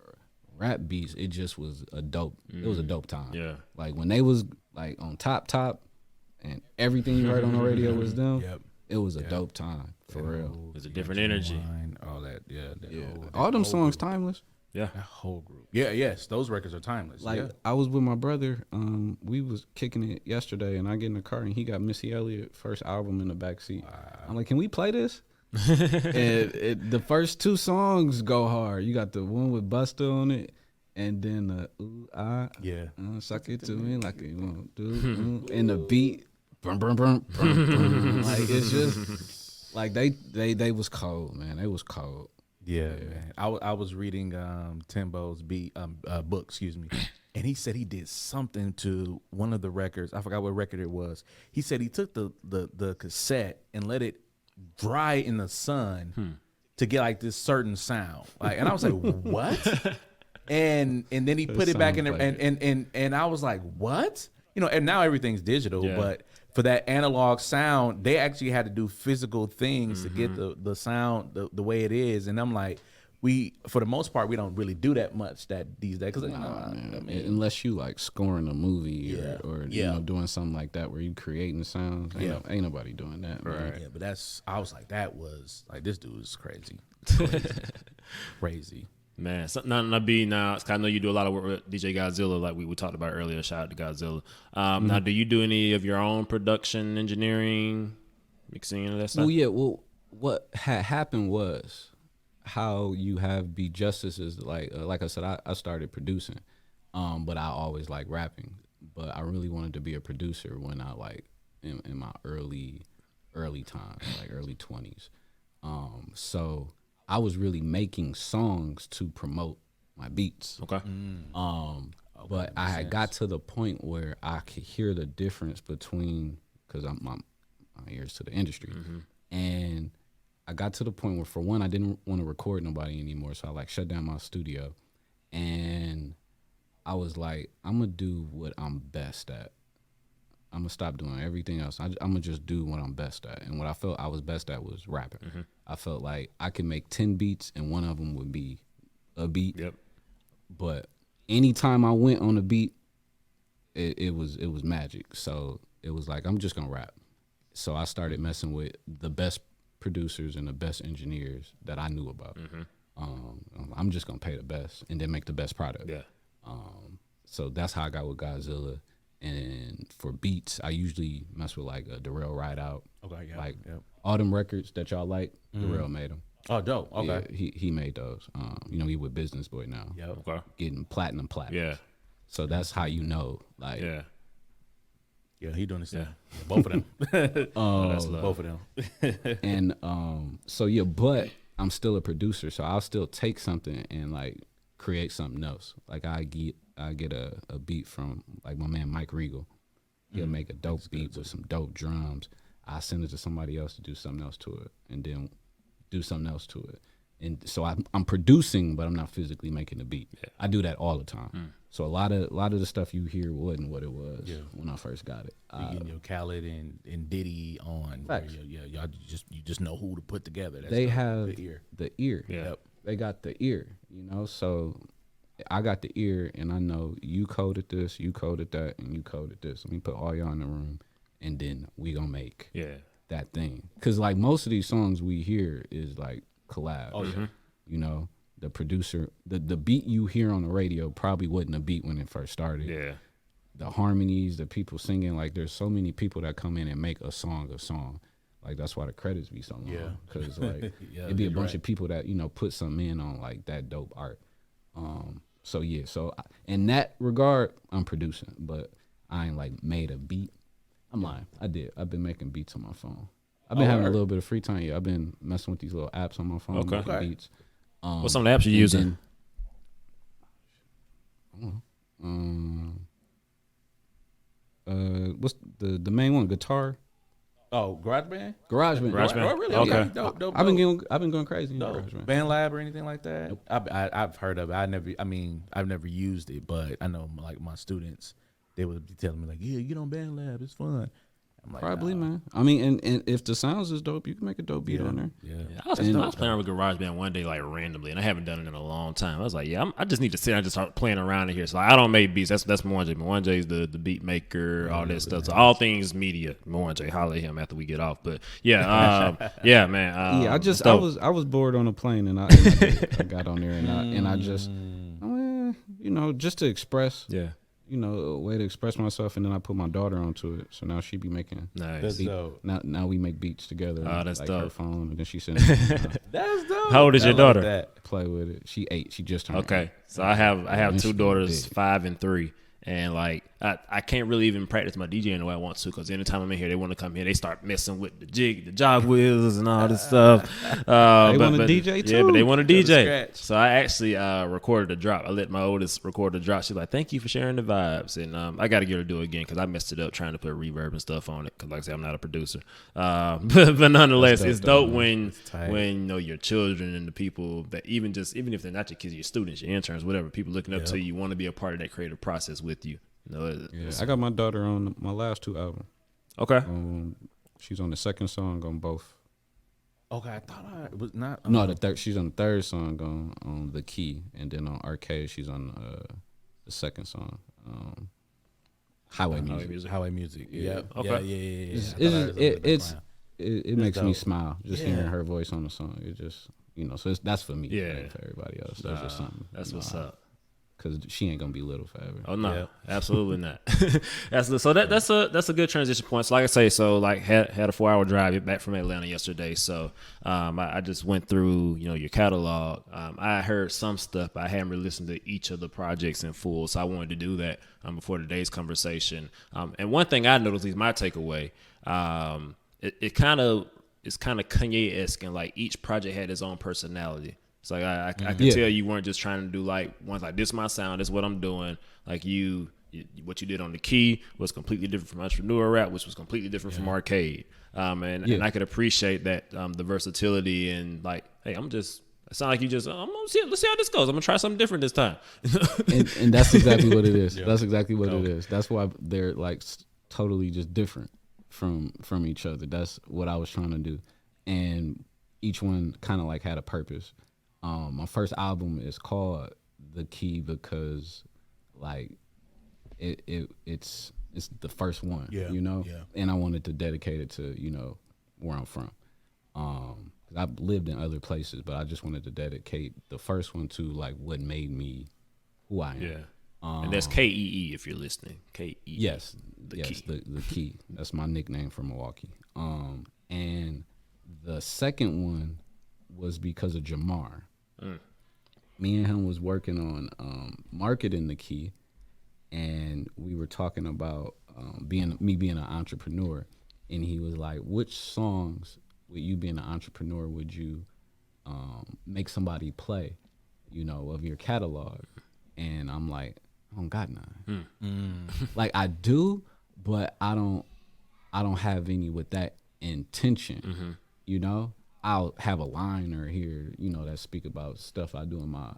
rap beats. It just was a dope. It was a dope time. Yeah. Like when they was like on top, and everything you heard on the radio was them. Yep. It was a dope time, for real. It was a different energy. All that, All them songs timeless. Yeah. That whole group. Yeah, yes, those records are timeless. Like I was with my brother, we was kicking it yesterday, and I get in the car and he got Missy Elliott first album in the backseat. Wow. I'm like, can we play this? And the first 2 songs go hard. You got the one with Busta on it, and then suck it to me like you want to, and the beat, brum, brum, brum, brum, brum. Like it's just like they was cold, man. They was cold. Yeah, man. I was reading Timbo's book, excuse me, and he said he did something to one of the records. I forgot what record it was. He said he took the cassette and let it dry in the sun to get like this certain sound. Like, and I was like, what? And then he put it back in there, and I was like, what? You know, and now everything's digital, but for that analog sound, they actually had to do physical things to get the sound the way it is. And I'm like, for the most part, we don't really do that much these days. Cause unless you like scoring a movie or you know, doing something like that where you creating the sounds. Ain't nobody doing that. Right. Yeah, but I was like, that was like, this dude is crazy. Crazy. Man, so, now B, now I know you do a lot of work with DJ Godzilla, like we talked about earlier. Shout out to Godzilla. Now, do you do any of your own production, engineering, mixing, and that stuff? Well, yeah. Well, what had happened was how you have Be Justice is like I said, I started producing, but I always like rapping. But I really wanted to be a producer when I like in my early times, like early 20s. So I was really making songs to promote my beats. Okay. But I had got to the point where I could hear the difference between, because my ears to the industry, and I got to the point where, for one, I didn't want to record nobody anymore, so I like shut down my studio, and I was like, I'm gonna do what I'm best at. I'm gonna stop doing everything else. I'm gonna just do what I'm best at. And what I felt I was best at was rapping. I felt like I could make 10 beats and one of them would be a beat. Yep. But anytime I went on a beat, it was magic. So it was like, I'm just gonna rap. So I started messing with the best producers and the best engineers that I knew about. I'm just gonna pay the best and then make the best product. Yeah. So that's how I got with Godzilla. And for beats, I usually mess with like a Darrell Ride Out. Okay, yeah. Like all them records that y'all like, Darrell made them. Oh, dope. Okay. Yeah, he made those. You know, he with Business Boy now. Yeah. Okay. Getting platinum plaques. Yeah. So that's how you know, like. Yeah. Yeah, he doing this thing. Yeah, both of them. That's love. Both of them. And so yeah, but I'm still a producer, so I'll still take something and like create something else. Like I get a beat from like my man Mike Regal. He'll make a dope beat with some dope drums. I send it to somebody else to do something else to it, and then do something else to it. And so I'm producing, but I'm not physically making the beat. Yeah. I do that all the time. So a lot of the stuff you hear wasn't what it was when I first got it. You getting your Khaled and Diddy on. Y'all just know who to put together. That's they have the ear. Yeah. Yep. They got the ear, you know. So I got the ear, and I know you coded this, you coded that, and you coded this. Let me put all y'all in the room, and then we gonna make that thing. Cause like most of these songs we hear is like collab. Oh yeah. You know, the producer, the beat you hear on the radio probably wasn't a beat when it first started. Yeah. The harmonies, the people singing, like there's so many people that come in and make a song. Like that's why the credits be so long. Yeah. Cause like it'd be a bunch of people that, you know, put something in on like that dope art. So yeah, so in that regard, I'm producing, but I ain't like made a beat. I'm lying. I did. I've been making beats on my phone. I've been having a little bit of free time. Yeah, I've been messing with these little apps on my phone, making beats. What's some of the apps you're using? What's the main one? Guitar. Oh, GarageBand. GarageBand. Oh, really? Okay. Yeah. Dope. I've been going crazy in GarageBand. BandLab or anything like that? Nope. I've heard of it. I've never used it, but I know like my students, they would be telling me like, yeah, get on BandLab, it's fun. I'm like, probably, man. I mean, and if the sounds is dope, you can make a dope beat on there. Yeah. I was playing with GarageBand one day, like randomly, and I haven't done it in a long time. I was like, I just need to sit and just start playing around in here. So like, I don't make beats. That's Mwanje. Mwanje is the beat maker, all that stuff. So all things media. Mwanje, holler at him after we get off. But yeah, yeah, man. I was bored on a plane, and I got on there, and I just, you know, just to express. Yeah. You know, a way to express myself, and then I put my daughter onto it. So now she be making nice. Now we make beats together. Oh, that's like dope. Her phone, and then she sends it. That's dope. How old is your daughter? Play with it. She 8. She just turned. Okay, so I have two daughters, 5 and 3, and like I can't really even practice my DJing the way I want to, because anytime I'm in here, they want to come here, they start messing with the jog wheels and all this stuff. They want to DJ too. Yeah, but they want to DJ. So I actually recorded a drop. I let my oldest record the drop. She's like, "Thank you for sharing the vibes," and I got to get her to do it again because I messed it up trying to put reverb and stuff on it. Because like I said, I'm not a producer, but nonetheless, it's dope when you know your children and the people that even if they're not your kids, your students, your interns, whatever, people looking up to you, want to be a part of that creative process with you. I got my daughter on my last 2 albums. Okay. She's on the second song on both. Okay, I thought I was not. No, the third. She's on the third song on The Key, and then on Arcade, she's on the second song. Highway Music. Yeah. Okay. Yeah. It makes me smile just hearing her voice on the song. It just so that's for me. Yeah. Right? For everybody else, that's just something. That's what's up. Because she ain't gonna be little forever. Oh no, absolutely not. That's a good transition point. So like I say, had a 4-hour drive back from Atlanta yesterday. So I just went through your catalog. I heard some stuff, but I hadn't really listened to each of the projects in full. So I wanted to do that before today's conversation. And one thing I noticed, at least my takeaway, it's kind of Kanye-esque, and like each project had its own personality. It's like I can tell you weren't just trying to do like ones like, this is my sound, this is what I'm doing. Like what you did on The Key was completely different from Entrepreneur Rap, which was completely different from Arcade. And I could appreciate that the versatility and like, hey, it sound like you just let's see how this goes. I'm gonna try something different this time. and that's exactly what it is. That's exactly what it is. That's why they're like totally just different from each other. That's what I was trying to do, and each one kind of like had a purpose. My first album is called The Key because like it's the first one, and I wanted to dedicate it to where I'm from. I've lived in other places, but I just wanted to dedicate the first one to like what made me who I am. Yeah. And that's KEE if you're listening. KEE. Yes. The Key. That's my nickname for Milwaukee. And the second one was because of Jamar. Me and him was working on marketing The Key, and we were talking about being an entrepreneur, and he was like, which songs with you being an entrepreneur would you make somebody play of your catalog? And I'm like, I don't got none. Like I do, but I don't have any with that intention. I'll have a line or here, that speak about stuff I do in my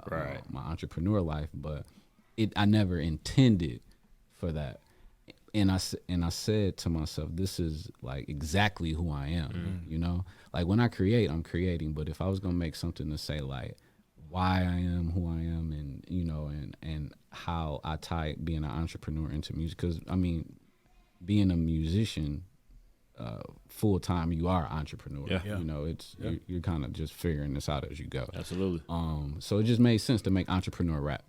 my entrepreneur life, but I never intended for that. And I said to myself, this is like exactly who I am. Like when I create, I'm creating. But if I was gonna make something to say like why I am who I am, and and how I tie being an entrepreneur into music, because I mean, being a musician. Full time, you are an entrepreneur. You're kind of just figuring this out as you go. Absolutely. So it just made sense to make entrepreneur rap.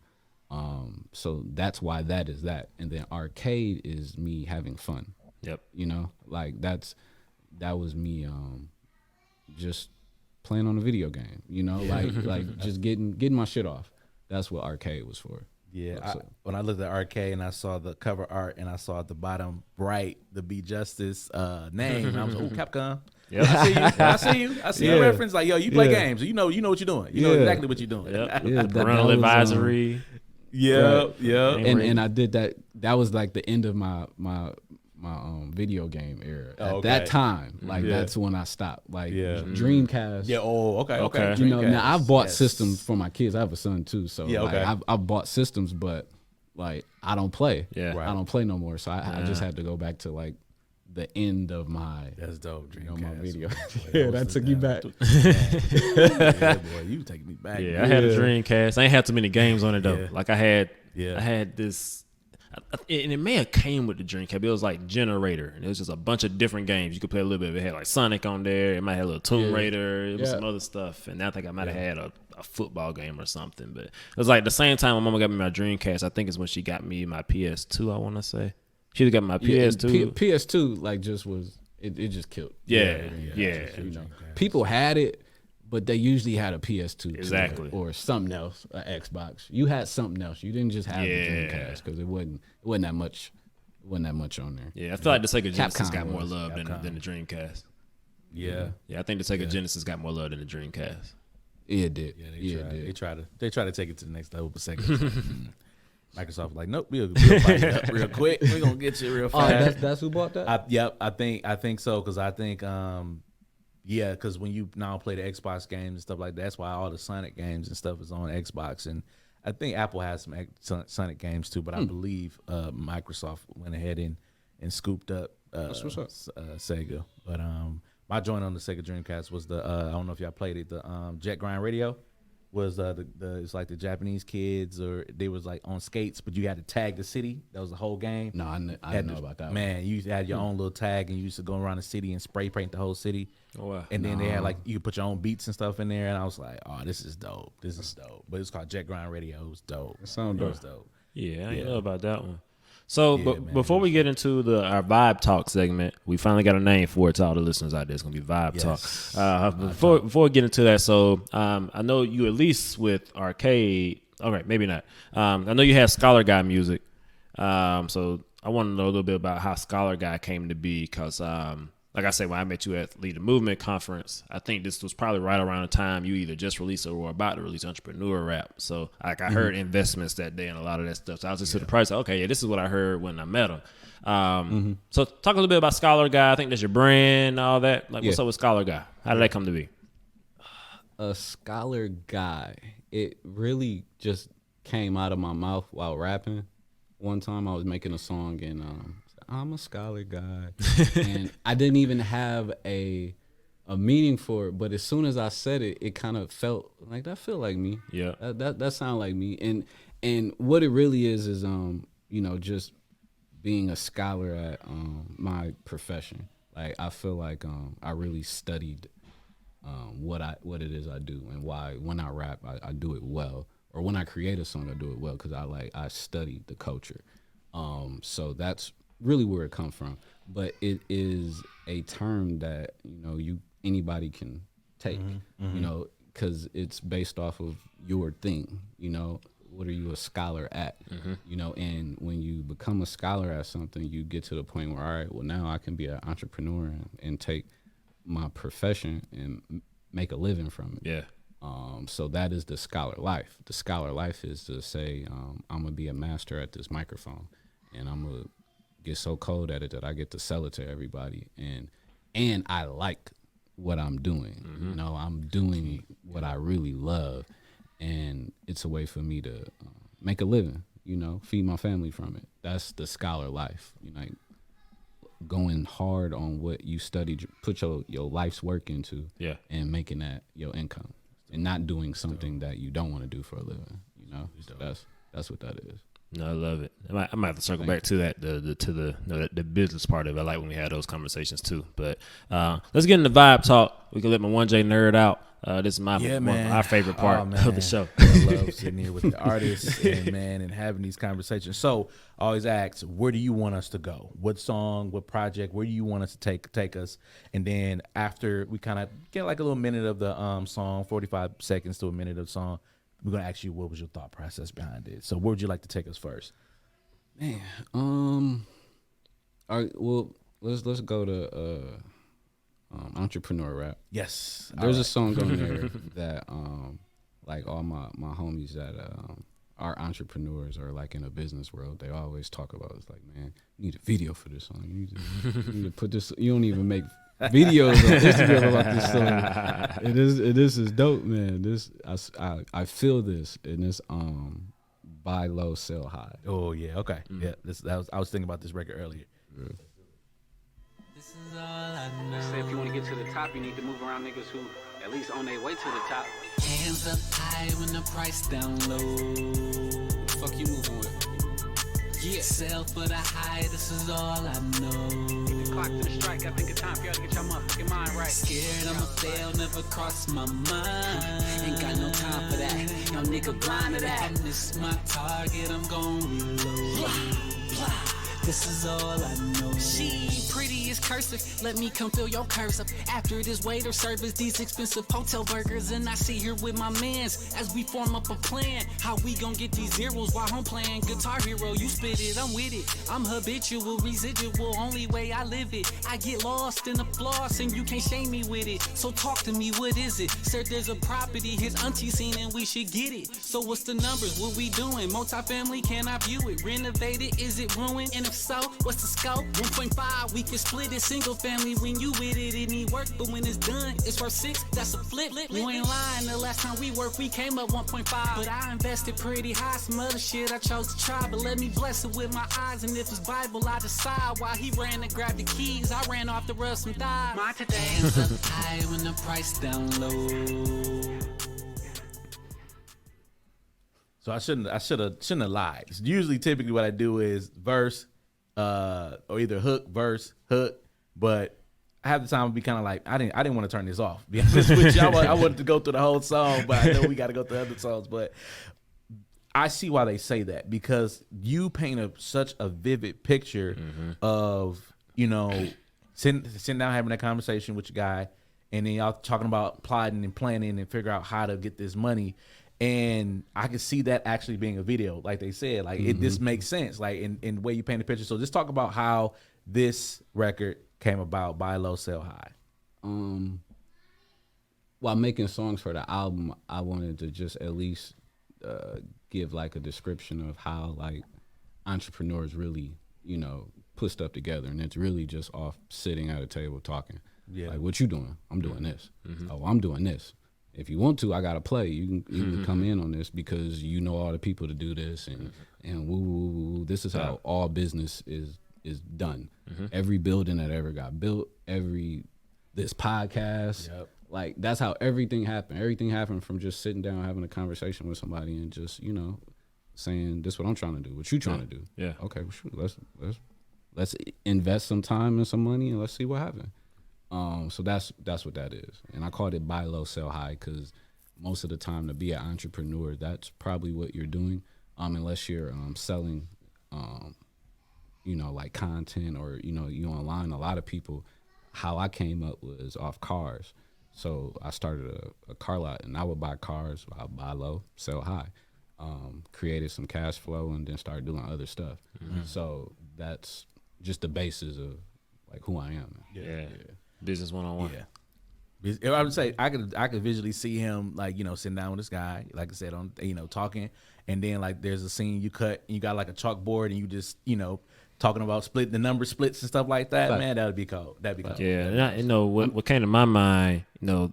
So that's why that is that, and then Arcade is me having fun. Yep. Like that was me just playing on a video game. Like just getting my shit off. That's what Arcade was for. Yeah, when I looked at Arcade and I saw the cover art and I saw at the bottom Bright, the Be Justice name, and I was like, "Oh, Capcom." Yeah, I see you. I see the reference. Like, yo, you play games. You know what you're doing. You know exactly what you're doing. Parental advisory. Yeah. And I did that. That was like the end of my video game era. At that time, like that's when I stopped. Like Dreamcast. Yeah. Oh, okay. Now I've bought systems for my kids. I have a son too, so I've bought systems, but like I don't play. Yeah. Right. I don't play no more. So I just had to go back to like the end of my. That's dope. Dreamcast. My video. That took you back. Yeah, boy, you take me back. Yeah, I had a Dreamcast. I ain't had too many games on it though. Yeah. Like I had this. And it may have came with the Dreamcast. It was like Generator, and it was just a bunch of different games you could play a little bit. It had like Sonic on there. It might have a little Tomb Raider. It was some other stuff. And I think I might have had a football game or something. But it was like the same time my mama got me my Dreamcast. I think it's when she got me my PS2. I want to say she got my PS2. PS2 like just was it just killed. Yeah. People had it. But they usually had a PS2 exactly, or something else, an Xbox. You had something else. You didn't just have the Dreamcast because it wasn't that much wasn't that much on there. Yeah, I feel like the Sega Genesis Capcom got more was. love than the Dreamcast. Yeah. Yeah, I think the Sega Genesis got more love than the Dreamcast. Yeah, it did. Yeah, they try to take it to the next level for Sega. Microsoft was like, nope, we'll fight it up real quick. We're gonna get you real fast. That's who bought that? I think so, because I think because when you now play the Xbox games and stuff like that, that's why all the Sonic games and stuff is on Xbox, and I think Apple has some Sonic games too, but I believe Microsoft went ahead and scooped up Sega. But my joint on the Sega Dreamcast was the I don't know if y'all played it, the Jet Grind Radio. Was it's like the Japanese kids, or they was like on skates, but you had to tag the city. That was the whole game. No, I didn't know about that. Man, you had your own little tag, and you used to go around the city and spray paint the whole city. Oh, wow. And then they had like you could put your own beats and stuff in there, and I was like, oh, this is dope. This is dope. But it's called Jet Grind Radio. It was dope. It sounded dope. It was dope. Yeah, I didn't know about that one. So, man, before we get into our Vibe Talk segment, we finally got a name for it to all the listeners out there. It's going to be Vibe Talk. Before we get into that, so I know you at least with Arcade, all right, maybe not. I know you had Scholar Guy music. So I want to know a little bit about how Scholar Guy came to be, because like I said, when I met you at Lead the Movement conference, I think this was probably right around the time you either just released or were about to release Entrepreneur Rap. So like I heard investments that day and a lot of that stuff. So I was just surprised. Okay, yeah, this is what I heard when I met him. So talk a little bit about Scholar Guy. I think that's your brand, all that. Like, what's up with Scholar Guy? How did that come to be? A Scholar Guy. It really just came out of my mouth while rapping. One time I was making a song and I'm a scholar guy, and I didn't even have a meaning for it. But as soon as I said it, it kind of felt like that. Feel like me. Yeah, that sound like me. And what it really is just being a scholar at my profession. Like I feel like I really studied what it is I do, and why when I rap I do it well, or when I create a song I do it well, because I studied the culture. So that's really where it comes from. But it is a term that anybody can take, because it's based off of your thing. What are you a scholar at? And when you become a scholar at something, you get to the point where, all right, well, now I can be an entrepreneur and take my profession and make a living from it. Yeah. So that is the scholar life. The scholar life is to say, I'm gonna be a master at this microphone, and I'm gonna get so cold at it that I get to sell it to everybody, and I like what I'm doing. I'm doing what I really love, and it's a way for me to make a living. Feed my family from it. That's the scholar life. Like going hard on what you studied, put your life's work into, and making that your income, and not doing something that you don't want to do for a living. So that's what that is. No, I love it. I might have to circle back to that, the business part of it. I like when we had those conversations too. But let's get into Vibe Talk. We can let my 1J nerd out. This is our favorite part of the show. I love sitting here with the artists and having these conversations. So I always ask, where do you want us to go? What song, what project, where do you want us to take us? And then after we kind of get like a little minute of the song, 45 seconds to a minute of song, we're going to ask you, what was your thought process behind it? So where would you like to take us first? Man, all right, well, let's go to Entrepreneur Rap. Yes. There's a song on there that like all my homies that are entrepreneurs or like in a business world, they always talk about. It's like, man, you need a video for this song. You need to put this. You don't even make videos on Instagram about this song. This is dope, man. This I feel this, and it's buy low, sell high. Oh yeah, okay, yeah. I was thinking about this record earlier. Yeah. This is all I know. Say if you want to get to the top, you need to move around niggas who at least on their way to the top. Hands up high when the price down low. What the fuck you moving with? Yeah. Sell for the high, this is all I know. Get the clock to the strike, I think it's time for y'all to get your motherfucking mind right. Scared I'ma fail, never crossed my mind. Ain't got no time for that, no nigga blind to that. If I miss my target, I'm gon' reload. this is all I know. She pretty as cursive, let me come fill your curse up. After this waiter service, these expensive hotel burgers, and I sit here with my mans as we form up a plan. How we gon' get these zeros while I'm playing Guitar Hero? You spit it, I'm with it. I'm habitual, residual, only way I live it. I get lost in the floss and you can't shame me with it. So talk to me, what is it? Sir, there's a property his auntie seen and we should get it. So what's the numbers? What we doing? Multifamily, can I view it? Renovated, is it ruined? And if so, what's the scope? 1.5, we can split it. Single family, when you with it, it need work, but when it's done, it's worth 6. That's a flip. You ain't lying, the last time we worked, we came up 1.5. But I invested pretty high, some other shit I chose to try. But let me bless it with my eyes, and if it's Bible, I decide. While he ran to grab the keys, I ran off to rub some thighs. My today is up high when the price down low. So I shouldn't have lied. Usually, typically, what I do is verse, or either hook, verse, hook. But half the time, I'd be kind of like, I didn't want to turn this off. Be honest with you, I wanted to go through the whole song, but I know we got to go through other songs. But I see why they say that, because you paint such a vivid picture of, you know, sitting down having that conversation with your guy, and then y'all talking about plotting and planning and figure out how to get this money. And I can see that actually being a video, like they said, like this makes sense, like in the way you paint the picture. So just talk about how this record came about, Buy Low, Sell High. While making songs for the album, I wanted to just at least give like a description of how like entrepreneurs really, you know, put stuff together, and it's really just off sitting at a table talking. Yeah. Like, what you doing? I'm doing this. Oh, I'm doing this. If you want to, I gotta play. You can come in on this because you know all the people to do this, and woo. This is how all business is done. Every building that ever got built, this podcast, like that's how everything happened. Everything happened from just sitting down having a conversation with somebody and just, you know, saying, this is what I'm trying to do. What you trying to do? Yeah. Okay, well, shoot, let's invest some time and some money and let's see what happens. So that's what that is. And I called it Buy Low, Sell High, because most of the time to be an entrepreneur, that's probably what you're doing, unless you're selling, you know, like content or, you know, you online. A lot of people, how I came up was off cars. So I started a car lot, and I would buy cars. I'll buy low, sell high. Created some cash flow, and then started doing other stuff. So that's just the basis of like who I am. Yeah. Business 101. Yeah. I would say I could visually see him, like, you know, sitting down with this guy, like I said, on, you know, talking, and then like there's a scene you cut and you got like a chalkboard and you just, you know, talking about split the number splits and stuff like that. Man, that would be cool. That'd be cool. Yeah, and I, you know what came to my mind, you know,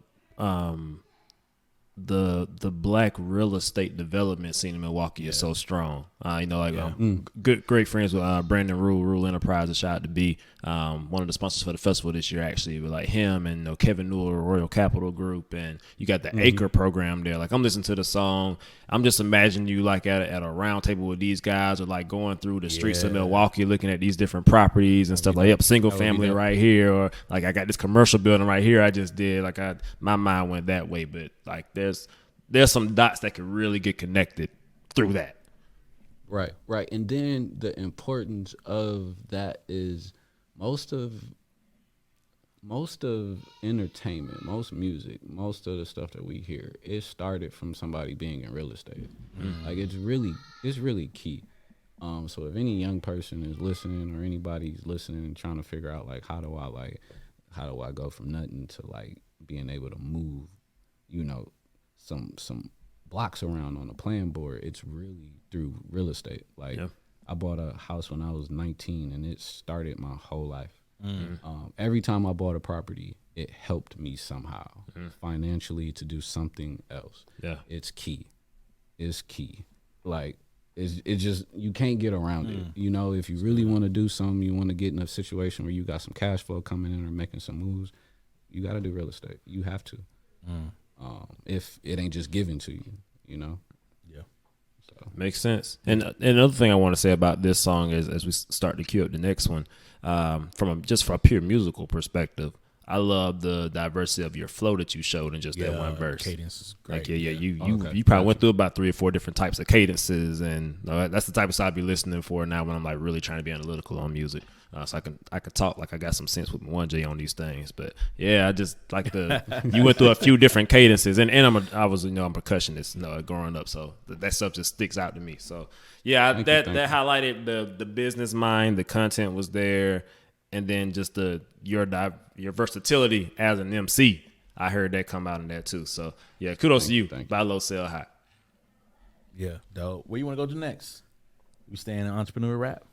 the black real estate development scene in Milwaukee is so strong. You know, like great friends with Brandon Rule Enterprises. Shout out to B, one of the sponsors for the festival this year, actually, with like him and, you know, Kevin Newell, Royal Capital Group, and you got the Acre program there. Like, I'm listening to the song, I'm just imagining you like at a round table with these guys, or like going through the streets of Milwaukee, looking at these different properties and stuff. Like, yep, single family right here, or like I got this commercial building right here. I just did like my mind went that way, but like there's some dots that could really get connected through that. Right. And then the importance of that is most of entertainment, most music, most of the stuff that we hear, it started from somebody being in real estate. Like, it's really key. So if any young person is listening, or anybody's listening and trying to figure out like how do I go from nothing to like being able to move, you know, some blocks around on a plan board, it's really through real estate. Like, I bought a house when I was 19, and it started my whole life. Every time I bought a property, it helped me somehow financially to do something else. It's key. Like, it just, you can't get around it. You know, if you really want to do something, you want to get in a situation where you got some cash flow coming in or making some moves, you got to do real estate. You have to. If it ain't just given to you, you know? Yeah. So. Makes sense. And another thing I want to say about this song is, as we start to cue up the next one, from a pure musical perspective, I love the diversity of your flow that you showed in just that one verse. Cadence is great. Like you probably went through about 3 or 4 different types of cadences, and that's the type of stuff I'd be listening for now when I'm like really trying to be analytical on music. So I could talk like I got some sense with 1J on these things. But yeah, I just like you went through a few different cadences, and I was I'm a percussionist growing up, so that stuff just sticks out to me. So yeah, that highlighted the business mind, the content was there. And then just your versatility as an MC, I heard that come out in that too. So yeah, kudos to you. Buy low, sell high. Yeah, dope. Where you want to go to next? We staying in entrepreneur rap?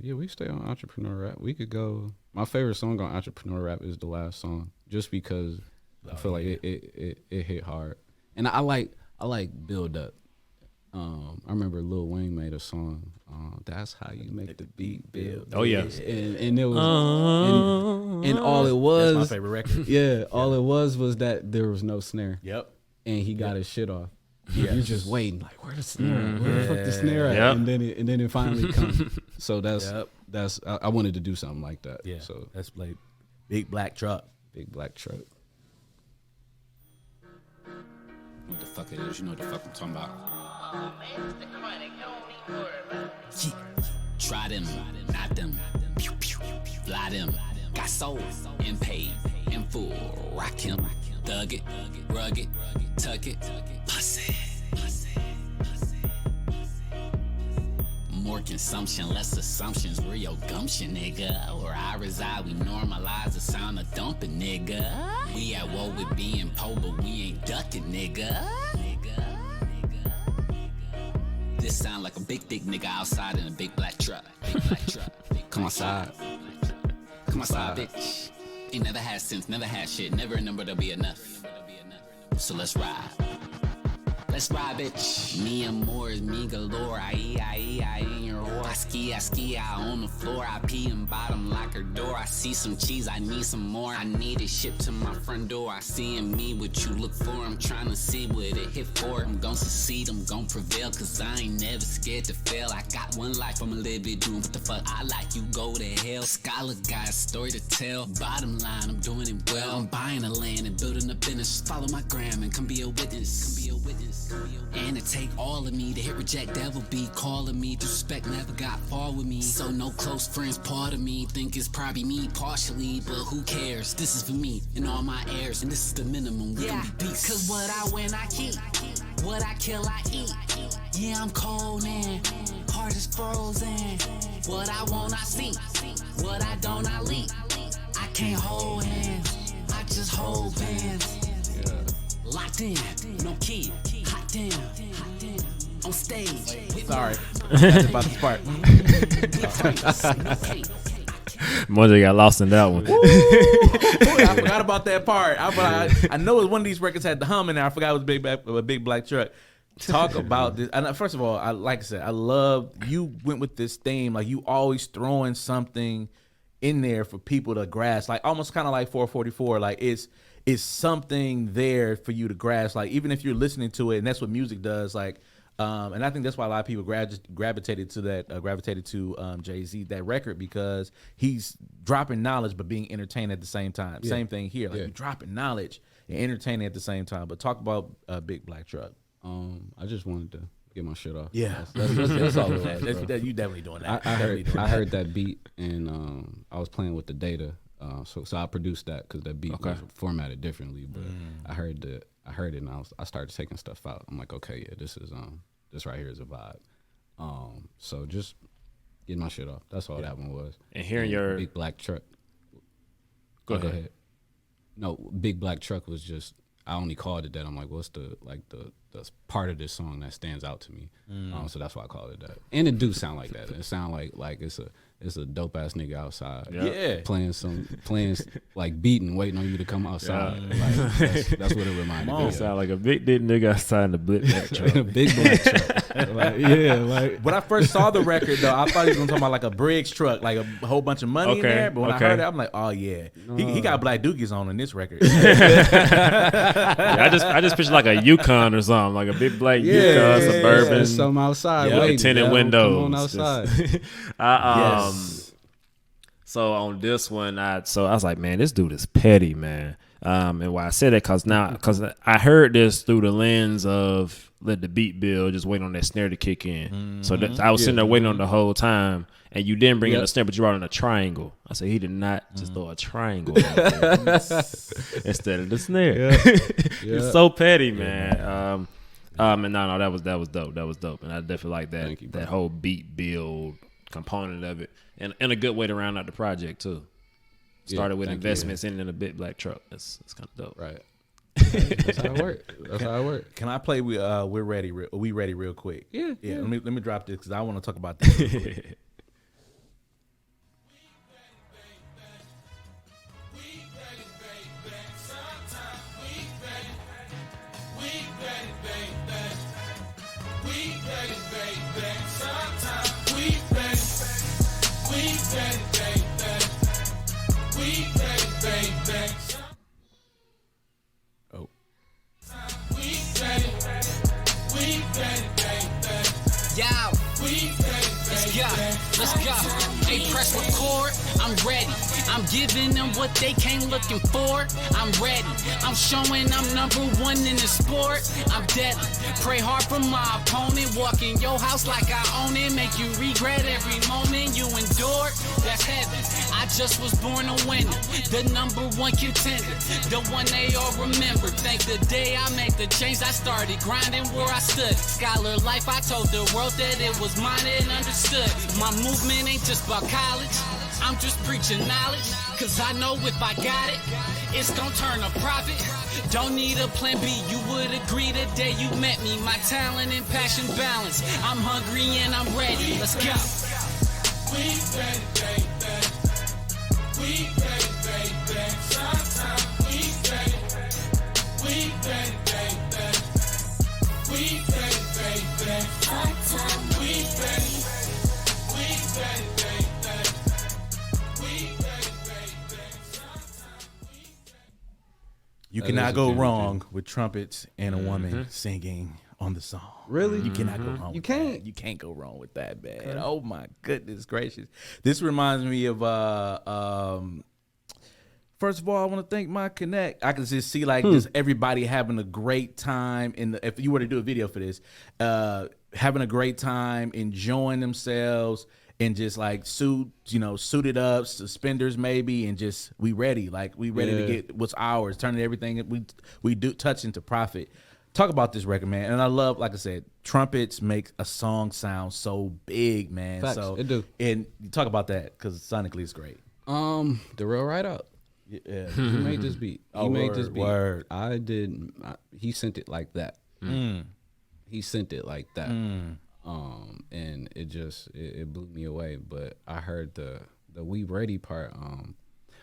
Yeah, we stay on entrepreneur rap. We could go. My favorite song on entrepreneur rap is the last song, just because I feel like it hit hard, and I like build up. I remember Lil Wayne made a song. That's how you make the beat build. Oh yeah, and it was and all it was. That's my favorite record. Yeah, all it was that there was no snare. Yep. And he got his shit off. Yeah. You're just waiting, like, where the snare? Where the fuck the snare at? Yep. And then it finally comes. So that's I wanted to do something like that. Yeah. So that's like Big Black Truck. Big Black Truck. What the fuck it is? You know what the fuck I'm talking about. Yeah. Try them, not them. Pew, pew, fly them. Got soul and paid in full. Rock him, thug it, rugged, tuck it, pussy. More consumption, less assumptions. We're your gumption, nigga. Where I reside, we normalize the sound of dumping, nigga. We at war with being po, but we ain't ducking, nigga. This sound like a big dick nigga outside in a big black truck. Big black truck. Come outside. Come outside, bitch. Ain't never had sense, never had shit, never a number that'll be enough. So let's ride. Let's ride, bitch. Me and more is me galore. I eat in your whore. I ski out on the floor. I pee in bottom like her door. I see some cheese, I need some more. I need it shipped to my front door. I see in me what you look for. I'm trying to see what it hit for. I'm gon' succeed, I'm gon' prevail. Cause I ain't never scared to fail. I got one life, I'ma live it, doing what the fuck I like. You go to hell. Scholar got a story to tell. Bottom line, I'm doing it well. I'm buying a land and building a business. Just follow my gram and come be a witness. Come be a witness. And it take all of me to hit reject, devil be calling me. Disrespect never got far with me. So no close friends part of me. Think it's probably me partially, but who cares? This is for me and all my heirs, and this is the minimum. We gon' be beasts. Cause what I win, I keep. What I kill, I eat. Yeah, I'm cold and heart is frozen. What I want, I see. What I don't, I leak. I can't hold hands. I just hold bands. Locked in, no key. Hot damn, on stage. Sorry, that's about to spark. Mojo got lost in that one. I forgot about that part. I know it was one of these records had the hum in there. I forgot it was a big black truck. Talk about this. And first of all, like I said, I love you went with this theme. Like you always throwing something in there for people to grasp. Like almost kind of like 444. Like it's something there for you to grasp. Like even if you're listening to it, and that's what music does. Like, and I think that's why a lot of people gravitated to Jay-Z, that record, because he's dropping knowledge but being entertained at the same time. Yeah. Same thing here. Like you're dropping knowledge and entertaining at the same time. But talk about Big Black Truck. I just wanted to get my shit off. Yeah, that's all it was. You definitely doing that. I heard that beat, and I was playing with the data. So I produced that because that beat was formatted differently. But I heard it, and I started taking stuff out. I'm like, okay, yeah, this right here is a vibe. So just getting my shit off. That's all that one was. And hearing your Big Black Truck. Go ahead. No, Big Black Truck was just, I only called it that. I'm like, what's the part of this song that stands out to me? So that's why I called it that. And it do sound like that. It sound like it's a dope ass nigga outside. Yeah. Playing like beating, waiting on you to come outside. Like, that's what it reminded me of. Sound like a big dick nigga outside in the Big Black Truck. A Big Black Truck. Like when I first saw the record though, I thought he was gonna talk about like a Briggs truck, like a whole bunch of money in there. But when I heard it, I'm like, oh yeah, he got black dookies on this record. I just pictured like a Yukon or something, like a big black Yukon, suburban, some outside, tinted windows. Come on outside. So on this one, I was like, man, this dude is petty, man. And why I said that, because I heard this through the lens of let the beat build, just wait on that snare to kick in. So I was sitting there waiting on the whole time, and you didn't bring in a snare, but you brought in a triangle. I said, he did not just throw a triangle instead of the snare. It's so petty, man. And no, that was dope. That was dope, and I definitely like that that whole beat build component of it, and a good way to round out the project too. Started with investments in a big black truck. That's kind of dope. Right. That's how it works. Can I play? We're ready. We ready real quick. Yeah. Let me drop this because I want to talk about this. Real quick. Oh. Let's go. Hey, press record. I'm ready. I'm giving them what they came looking for. I'm ready. I'm showing I'm number one in the sport. I'm deadly. Pray hard for my opponent. Walk in your house like I own it. Make you regret every moment you endured. That's heaven. I just was born a winner. The number one contender. The one they all remember. Thank the day I made the change. I started grinding where I stood. Scholar life, I told the world that it was mine and understood. My movement ain't just about college. I'm just preaching knowledge. Cause I know if I got it, it's gonna turn a profit. Don't need a plan B, you would agree the day you met me. My talent and passion balance. I'm hungry and I'm ready. Let's go. We ready, baby. We ready, baby. Sometimes we ready. We ready, baby. We ready, baby. Sometimes we ready. We ready, baby. You cannot go wrong with trumpets and a woman singing on the song. Really? You cannot go wrong. You can't. That. You can't go wrong with that, man. Okay. Oh my goodness gracious! This reminds me of. First of all, I want to thank my Connect. I can just see just everybody having a great time if you were to do a video for this, having a great time, enjoying themselves. And just suited up, suspenders maybe, and just we ready to get what's ours, turning everything that we do touch into profit. Talk about this record, man. And I love, like I said, trumpets make a song sound so big, man. Facts, so it do. And you talk about that because sonically it's great. The real right up. Yeah, he made this beat. Word. I did. He sent it like that. He sent it like that. And it blew me away. But I heard the "We Ready" part.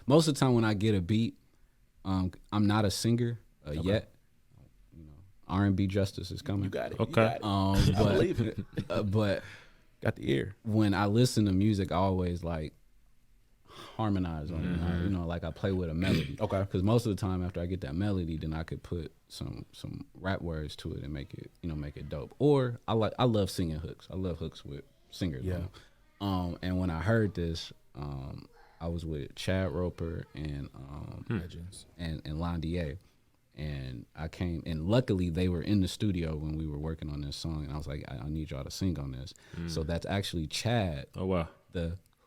Most of the time when I get a beat, I'm not a singer yet. You know, R&B justice is coming. You got it. Okay. I believe it. But got the ear. When I listen to music, I always harmonize on it. You know, I play with a melody. Okay. Because most of the time after I get that melody, then I could put some rap words to it and make it dope. Or I love singing hooks. I love hooks with singers. Yeah. And when I heard this, I was with Chad Roper and Legends and Landier. And I came, and luckily they were in the studio when we were working on this song. And I was like, I need y'all to sing on this. So that's actually Chad. Oh wow.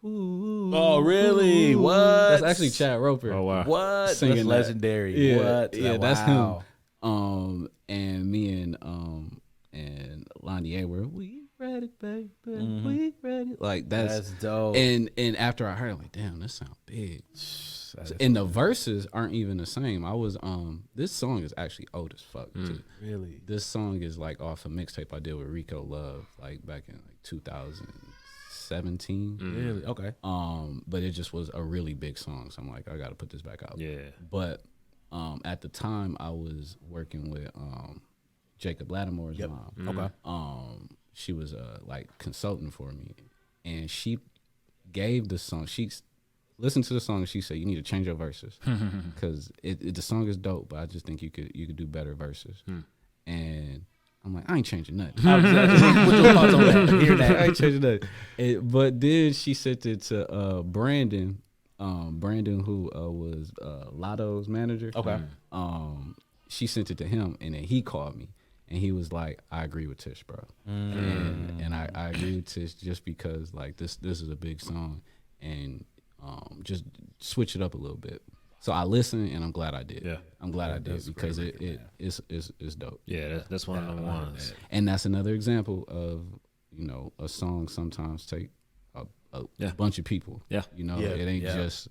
Oh really? What? That's actually Chad Roper. Oh wow. What? Singing That's legendary. Yeah, What? yeah, Wow. that's him. And me and Landier were we ready, baby? We ready? That's dope. And after I heard, I'm like, damn, this sound big. And the verses aren't even the same. I was this song is actually old as fuck too. Really? This song is off a mixtape I did with Rico Love back in 2017. Really? Okay. But it just was a really big song, so I'm like, I got to put this back out. Yeah. But at the time, I was working with Jacob Lattimore's mom. Okay. She was consulting for me, and she gave the song. She listened to the song, and she said, "You need to change your verses because the song is dope, but I just think you could do better verses." And I'm like, I ain't changing nothing. What's your thoughts on that? Hear that? I ain't changing nothing. But then she sent it to Brandon, Brandon, who was Lotto's manager. Okay. She sent it to him, and then he called me, and he was like, "I agree with Tish, bro." And I agree with Tish just because like this is a big song, and just switch it up a little bit. So I listened, and I'm glad I did. Yeah. I'm glad I did because it's dope. Yeah, that's one of the ones. And that's another example of, a song sometimes take a bunch of people. Yeah. It ain't just,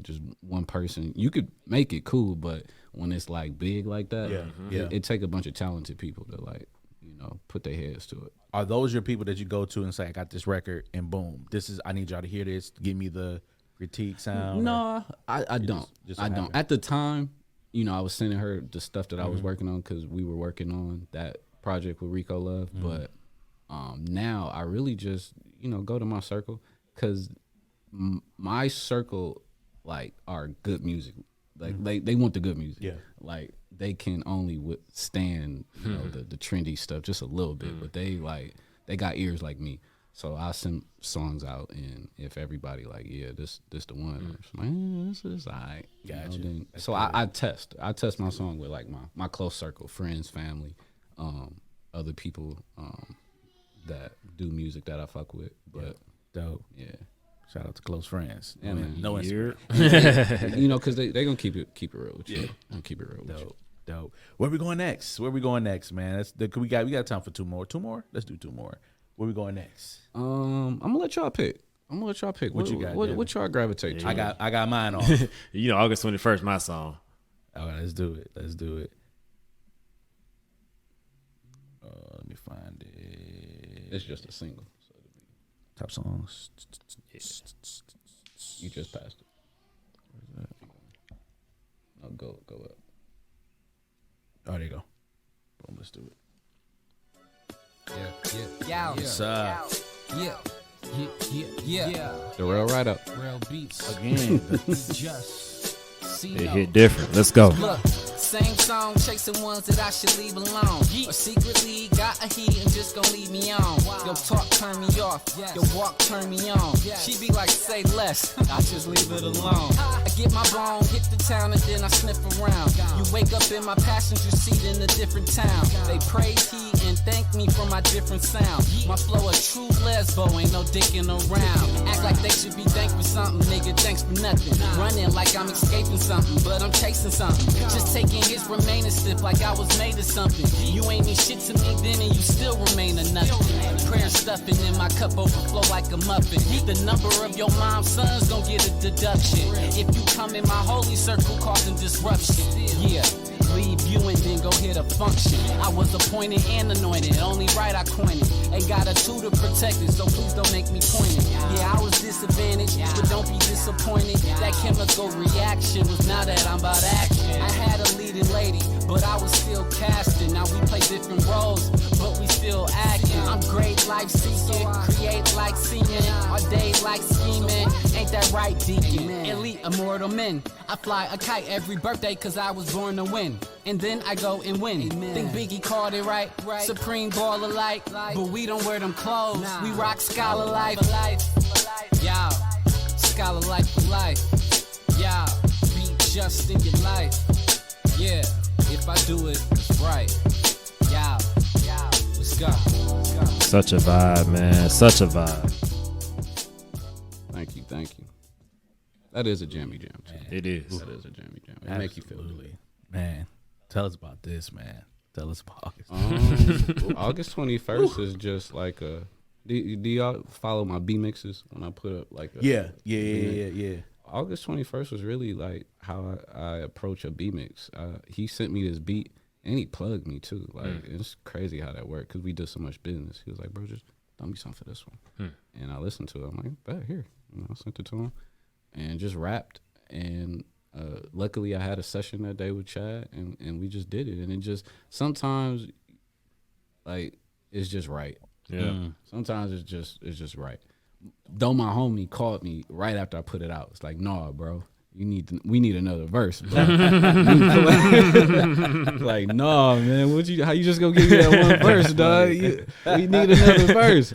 just one person. You could make it cool, but when it's like big like that, it take a bunch of talented people to like, put their heads to it. Are those your people that you go to and say, I got this record and boom, I need y'all to hear this, give me the critique sound? No, I don't. I don't. At the time, I was sending her the stuff that I was working on because we were working on that project with Rico Love. But now I really just, go to my circle because my circle, like, are good music. Like, they want the good music. Yeah. Like, they can only withstand, the trendy stuff just a little bit. But they got ears like me. So I send songs out, and if everybody like, yeah, this the one, I'm like, this is all right. Gotcha. So I test my song with like my close circle, friends, family, other people that do music that I fuck with. But dope. Yeah. Shout out to close friends. Yeah, man. No answer. Because they gonna keep it real with you. Yeah. Gonna keep it real with you. Dope. Where we going next, man? We got time for two more. Let's do two more. Where we going next? I'm gonna let y'all pick. What you got? What y'all gravitate to? I got mine on. August 21st, my song. All right, let's do it. Let me find it. It's just a single. So Top songs. you just passed it. Where's that? No, go up. Oh, there you go. Boom, let's do it. Yeah. What's up? Yeah. The real write up. Real beats. Again. Just see. They hit different. Let's go. Look, same song, chasing ones that I should leave alone. Or secretly got a heat and just gon' leave me on. Your talk turn me off, your walk turn me on. She be like, say less, I just leave it alone. I get my bone, hit the town, and then I sniff around. You wake up in my passenger seat in a different town. They praise he and thank me for my different sound. My flow a true lesbo, ain't no dicking around. Act like they should be thanked for something, nigga, thanks for nothing. Running like I'm escaping something, but I'm chasing something. Just taking his remaining stiff like I was made of something. You ain't mean shit to me then and you still remain a nothing. Prayer stuffing in my cup overflow like a muffin. The number of your mom's sons gon' get a deduction. If you come in my holy circle causing disruption. Yeah. Leave you and then go hit a function. I was appointed and anointed, only right I coined it. Ain't got a tutor protected, so please don't make me point it. Yeah, I was disadvantaged, but don't be disappointed. That chemical reaction was now that I'm about action. I had a leading lady, but I was still casting. Now we play different roles, but we still acting. I'm great life seeking, create like seeing, all day like scheming. Ain't that right, Deacon? Elite immortal men. I fly a kite every birthday cause I was born to win. And then I go and win. Think Biggie called it right. Supreme baller like, but we don't wear them clothes. We rock scholar life. Y'all, scholar life for life. Y'all, be just in your life. Yeah, if I do it, it's right. Y'all, let's go. Such a vibe, man. Such a vibe. Thank you. That is a jammy jam, too. It is. That is a jammy jam. It make you feel good. Man, tell us about this, man. Tell us about August. August 21st is just like a... Do y'all follow my B mixes when I put up like a... Yeah. August 21st was really like how I approach a B mix. He sent me this beat and he plugged me too. Like it's crazy how that worked because we did so much business. He was like, bro, just throw me something for this one. And I listened to it. I'm like, bet here. I sent it to him and just rapped. And luckily I had a session that day with Chad and we just did it. And it just sometimes like it's just right. Yeah. Sometimes it's just right. Though my homie called me right after I put it out. It's like, nah, bro. We need another verse. Like, nah, man. How you just gonna give me that one verse, dog? We need another verse.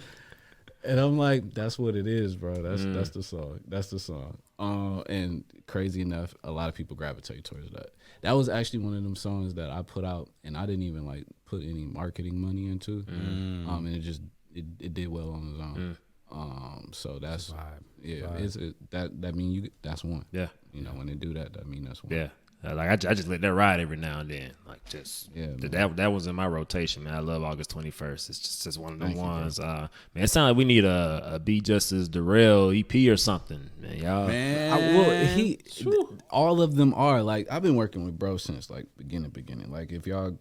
And I'm like, that's what it is, bro. That's the song. That's the song. And crazy enough, a lot of people gravitate towards that. That was actually one of them songs that I put out, and I didn't even like put any marketing money into. And it did well on its own. So that's that mean that's one. Yeah. You know, when they do that mean that's one. Yeah. Like I just let that ride every now and then. Like that was in my rotation, man. I love August 21st. It's just one of them ones. Man, it sounds like we need a Be Justice Darrell EP or something, man. Y'all. Man, all of them are like I've been working with bro since like beginning. Like if y'all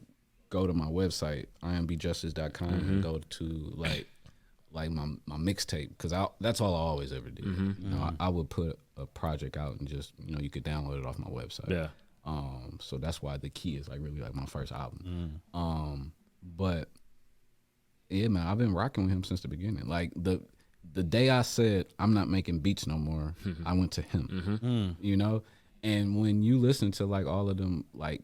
go to my website, iambejustice.com and go to like my mixtape because that's all I always ever did. You know, I would put a project out and just you could download it off my website. Yeah. So that's why The Key is like really like my first album. But yeah, man, I've been rocking with him since the beginning. Like the day I said I'm not making beats no more, I went to him. You know, and when you listen to like all of them like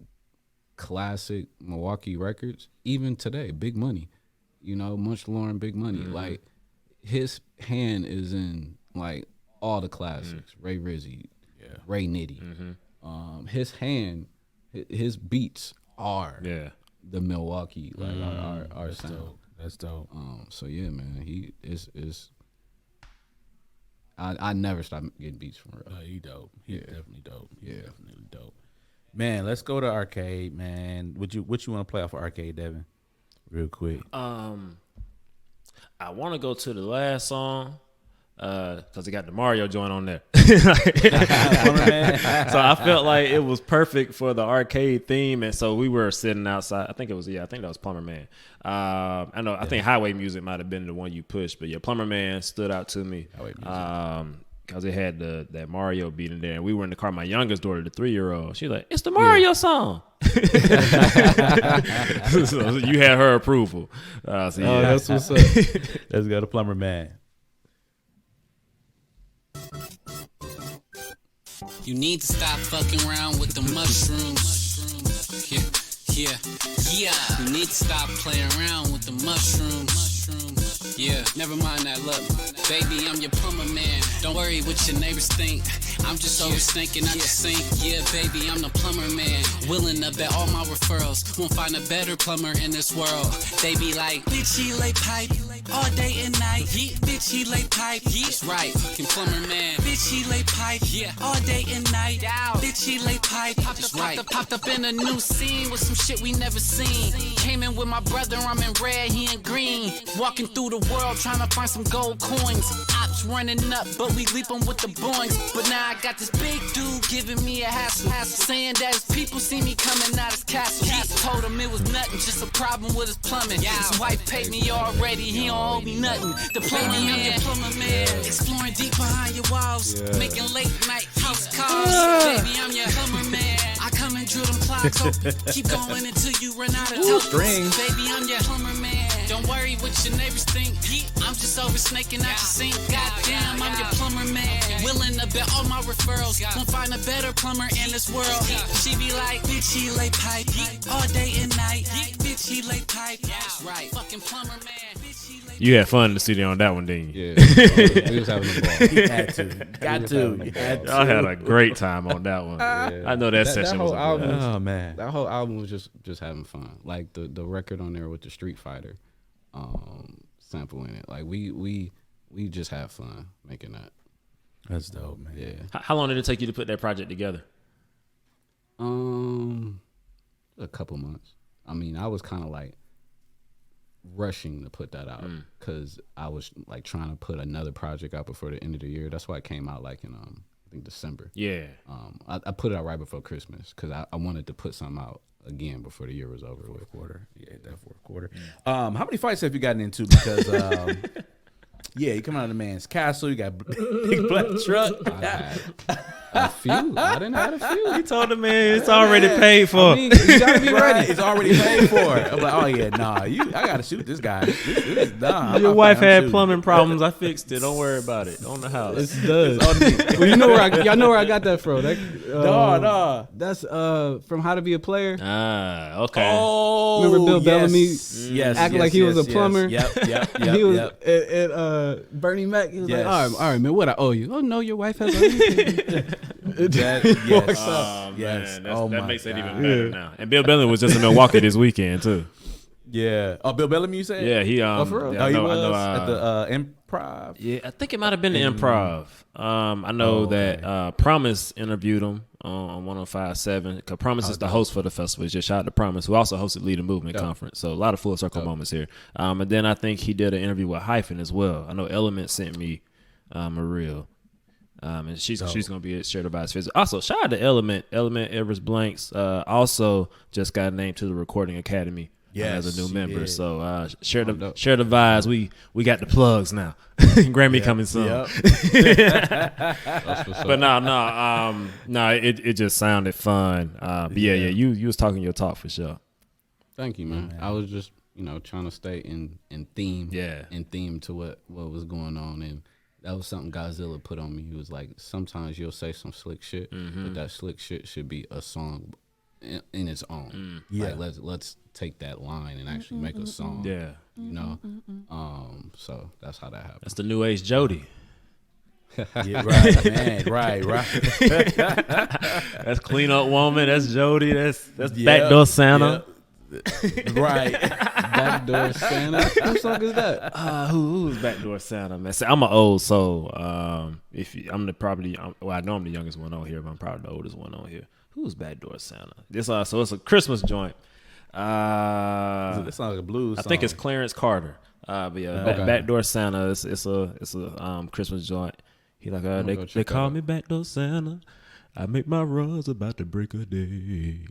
classic Milwaukee records, even today, Big Money, Munch Lauren, Big Money, like his hand is in like all the classics, Ray Rizzy, Ray Nitty. His hand, his beats are the Milwaukee, like our sound. Dope. That's dope. So yeah, man, he is. I never stop getting beats from real. He dope. He's definitely dope. He's definitely dope. Man, let's go to Arcade, man. What you want to play off of Arcade, Devin? Real quick. I want to go to the last song. Because it got the Mario joint on there. So I felt like it was perfect for the arcade theme. And so we were sitting outside. I think that was Plumber Man. I think Highway Music might have been the one you pushed. But yeah, Plumber Man stood out to me. Because it had that Mario beat in there. And we were in the car. My youngest daughter, the 3-year-old, she's like, it's the Mario song. So you had her approval. That's what's up. Let's go to Plumber Man. You need to stop fucking around with the mushrooms. Yeah. You need to stop playing around with the mushrooms. Yeah, never mind that. Look, baby, I'm your plumber man. Don't worry what your neighbors think. I'm just overthinking, I just think. Yeah, baby, I'm the plumber man. Willing to bet all my referrals. Won't find a better plumber in this world. They be like, bitch, he lay pipe all day and night. Bitch, he lay pipe. That's right, fucking plumber man. Bitch, he lay pipe all day and night. Bitch, he lay pipe. That's right. Popped up in a new scene with some shit we never seen. Came in with my brother, I'm in red, he in green. Walking through the world trying to find some gold coins. Ops running up, but we leap them with the boings. But now I got this big dude giving me a hassle. Saying that his people see me coming out his castle. He told him it was nothing, just a problem with his plumbing. His wife paid me already, he don't owe me nothing. The plumber man, your plumber man. Exploring deep behind your walls, making late night house calls. Baby, I'm your plumber man. I come and drill them clocks open. Keep going until you run out of strings. Baby, I'm your plumber man. Don't worry what your neighbors think. I'm just over snaking out your sink. Goddamn, I'm your plumber man. Willing to bet all my referrals. Won't find a better plumber in this world. She be like, bitch, he lay pipe all day and night. Bitch, he lay pipe. That's right, fucking plumber man. You had fun in the studio on that one, didn't you? Yeah, we was having a ball. You had to. Got to. Y'all had a great time on that one. I know that session was a blast. Oh, man. That whole album was just having fun. Like the record on there with the Street Fighter sample in it. Like we just have fun making that. That's dope, man. Yeah. How long did it take you to put that project together? A couple months. I mean, I was kind of like rushing to put that out because I was like trying to put another project out before the end of the year. That's why it came out like in I think December. Yeah. I put it out right before Christmas because I wanted to put something out again before the year was over. Fourth quarter. Yeah, that fourth quarter. How many fights have you gotten into? Because you come out of the man's castle. You got big black truck. A few. I didn't have a few. He told the man it's already paid for. I mean, you gotta be ready. It's already paid for. I'm like, oh yeah, nah, I gotta shoot this guy. Your wife had plumbing problems. I fixed it. Don't worry about it. On the house. It does. Well, y'all know where I got that from. No. That's from How to Be a Player. Ah, okay. Oh, Remember Bill Bellamy? Yes, acting like he was a plumber. Yep. He was at Bernie Mac. He was like, all right, man, what I owe you? Oh no, your wife has everything. Yes. Oh, Yes. man. That makes it even better now. And Bill Bellamy was just in Milwaukee this weekend too. Yeah. Oh, Bill Bellamy, you said? Yeah, he for real? He was at the Improv. Yeah, I think it might have been the Improv. I know that Promise interviewed him on 105.7. Because Promise is the host for the festival. It's just shout out to Promise, who also hosted Lead the Movement Conference. So a lot of full circle moments here. And then I think he did an interview with Hyphen as well. I know Element sent me a reel. And she's gonna be at Shared Advice Festival. Also, shout out to Element Everest Blanks. Also just got named to the Recording Academy. As a new member. Did. So share the vibes. We got the plugs now. Grammy coming soon. But no, it just sounded fun. But yeah, you was talking your talk for sure. Thank you, man. I was just trying to stay in theme. Yeah. In theme to what was going on, and that was something Godzilla put on me. He was like, sometimes you'll say some slick shit, but that slick shit should be a song in its own. Like let's take that line and actually make a song. Yeah. So that's how that happened. That's the new age Jody. Yeah, right, man. Right. That's Clean Up Woman. That's Jody. That's Backdoor Santa. Right. Backdoor Santa. Whose song is that? Who's Backdoor Santa, man? See, I'm an old soul. I know I'm the youngest one on here, but I'm probably the oldest one on here. Who's Backdoor Santa? So it's a Christmas joint. It sounds like a blues I song. think it's Clarence Carter. But yeah, Backdoor Santa. It's a Christmas joint. He like they call me Backdoor Santa. I make my runs about to break a day.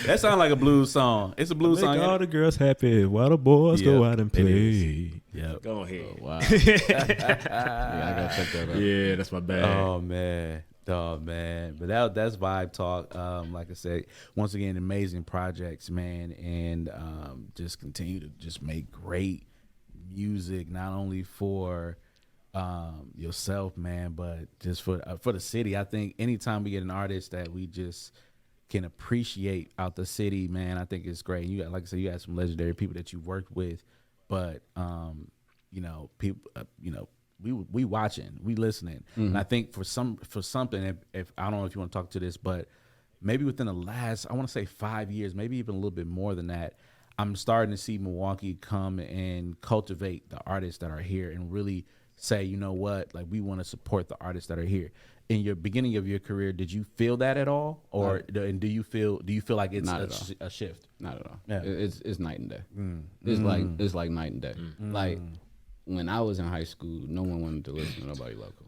That sounds like a blues song. It's a blues song. Make all the girls happy while the boys go out and play. Yep. Go ahead. Oh, wow. Yeah, I gotta check that out. Yeah, that's my bad. Oh man. But that's Vibe Talk. Like I said, once again, amazing projects, man, and just continue to just make great music, not only for yourself, man, but just for the city. I think anytime we get an artist that we just can appreciate out the city, man, I think it's great. You got, like I said, you had some legendary people that you worked with, but people, we watching, we listening, and I think for something, if I don't know if you want to talk to this, but maybe within the last, I want to say 5 years, maybe even a little bit more than that, I'm starting to see Milwaukee come and cultivate the artists that are here and really say, you know what, like we want to support the artists that are here. In your beginning of your career, did you feel that at all, or and do you feel like it's a shift? Not at all. Yeah. It's night and day. It's like night and day. Like when I was in high school, no one wanted to listen to nobody local.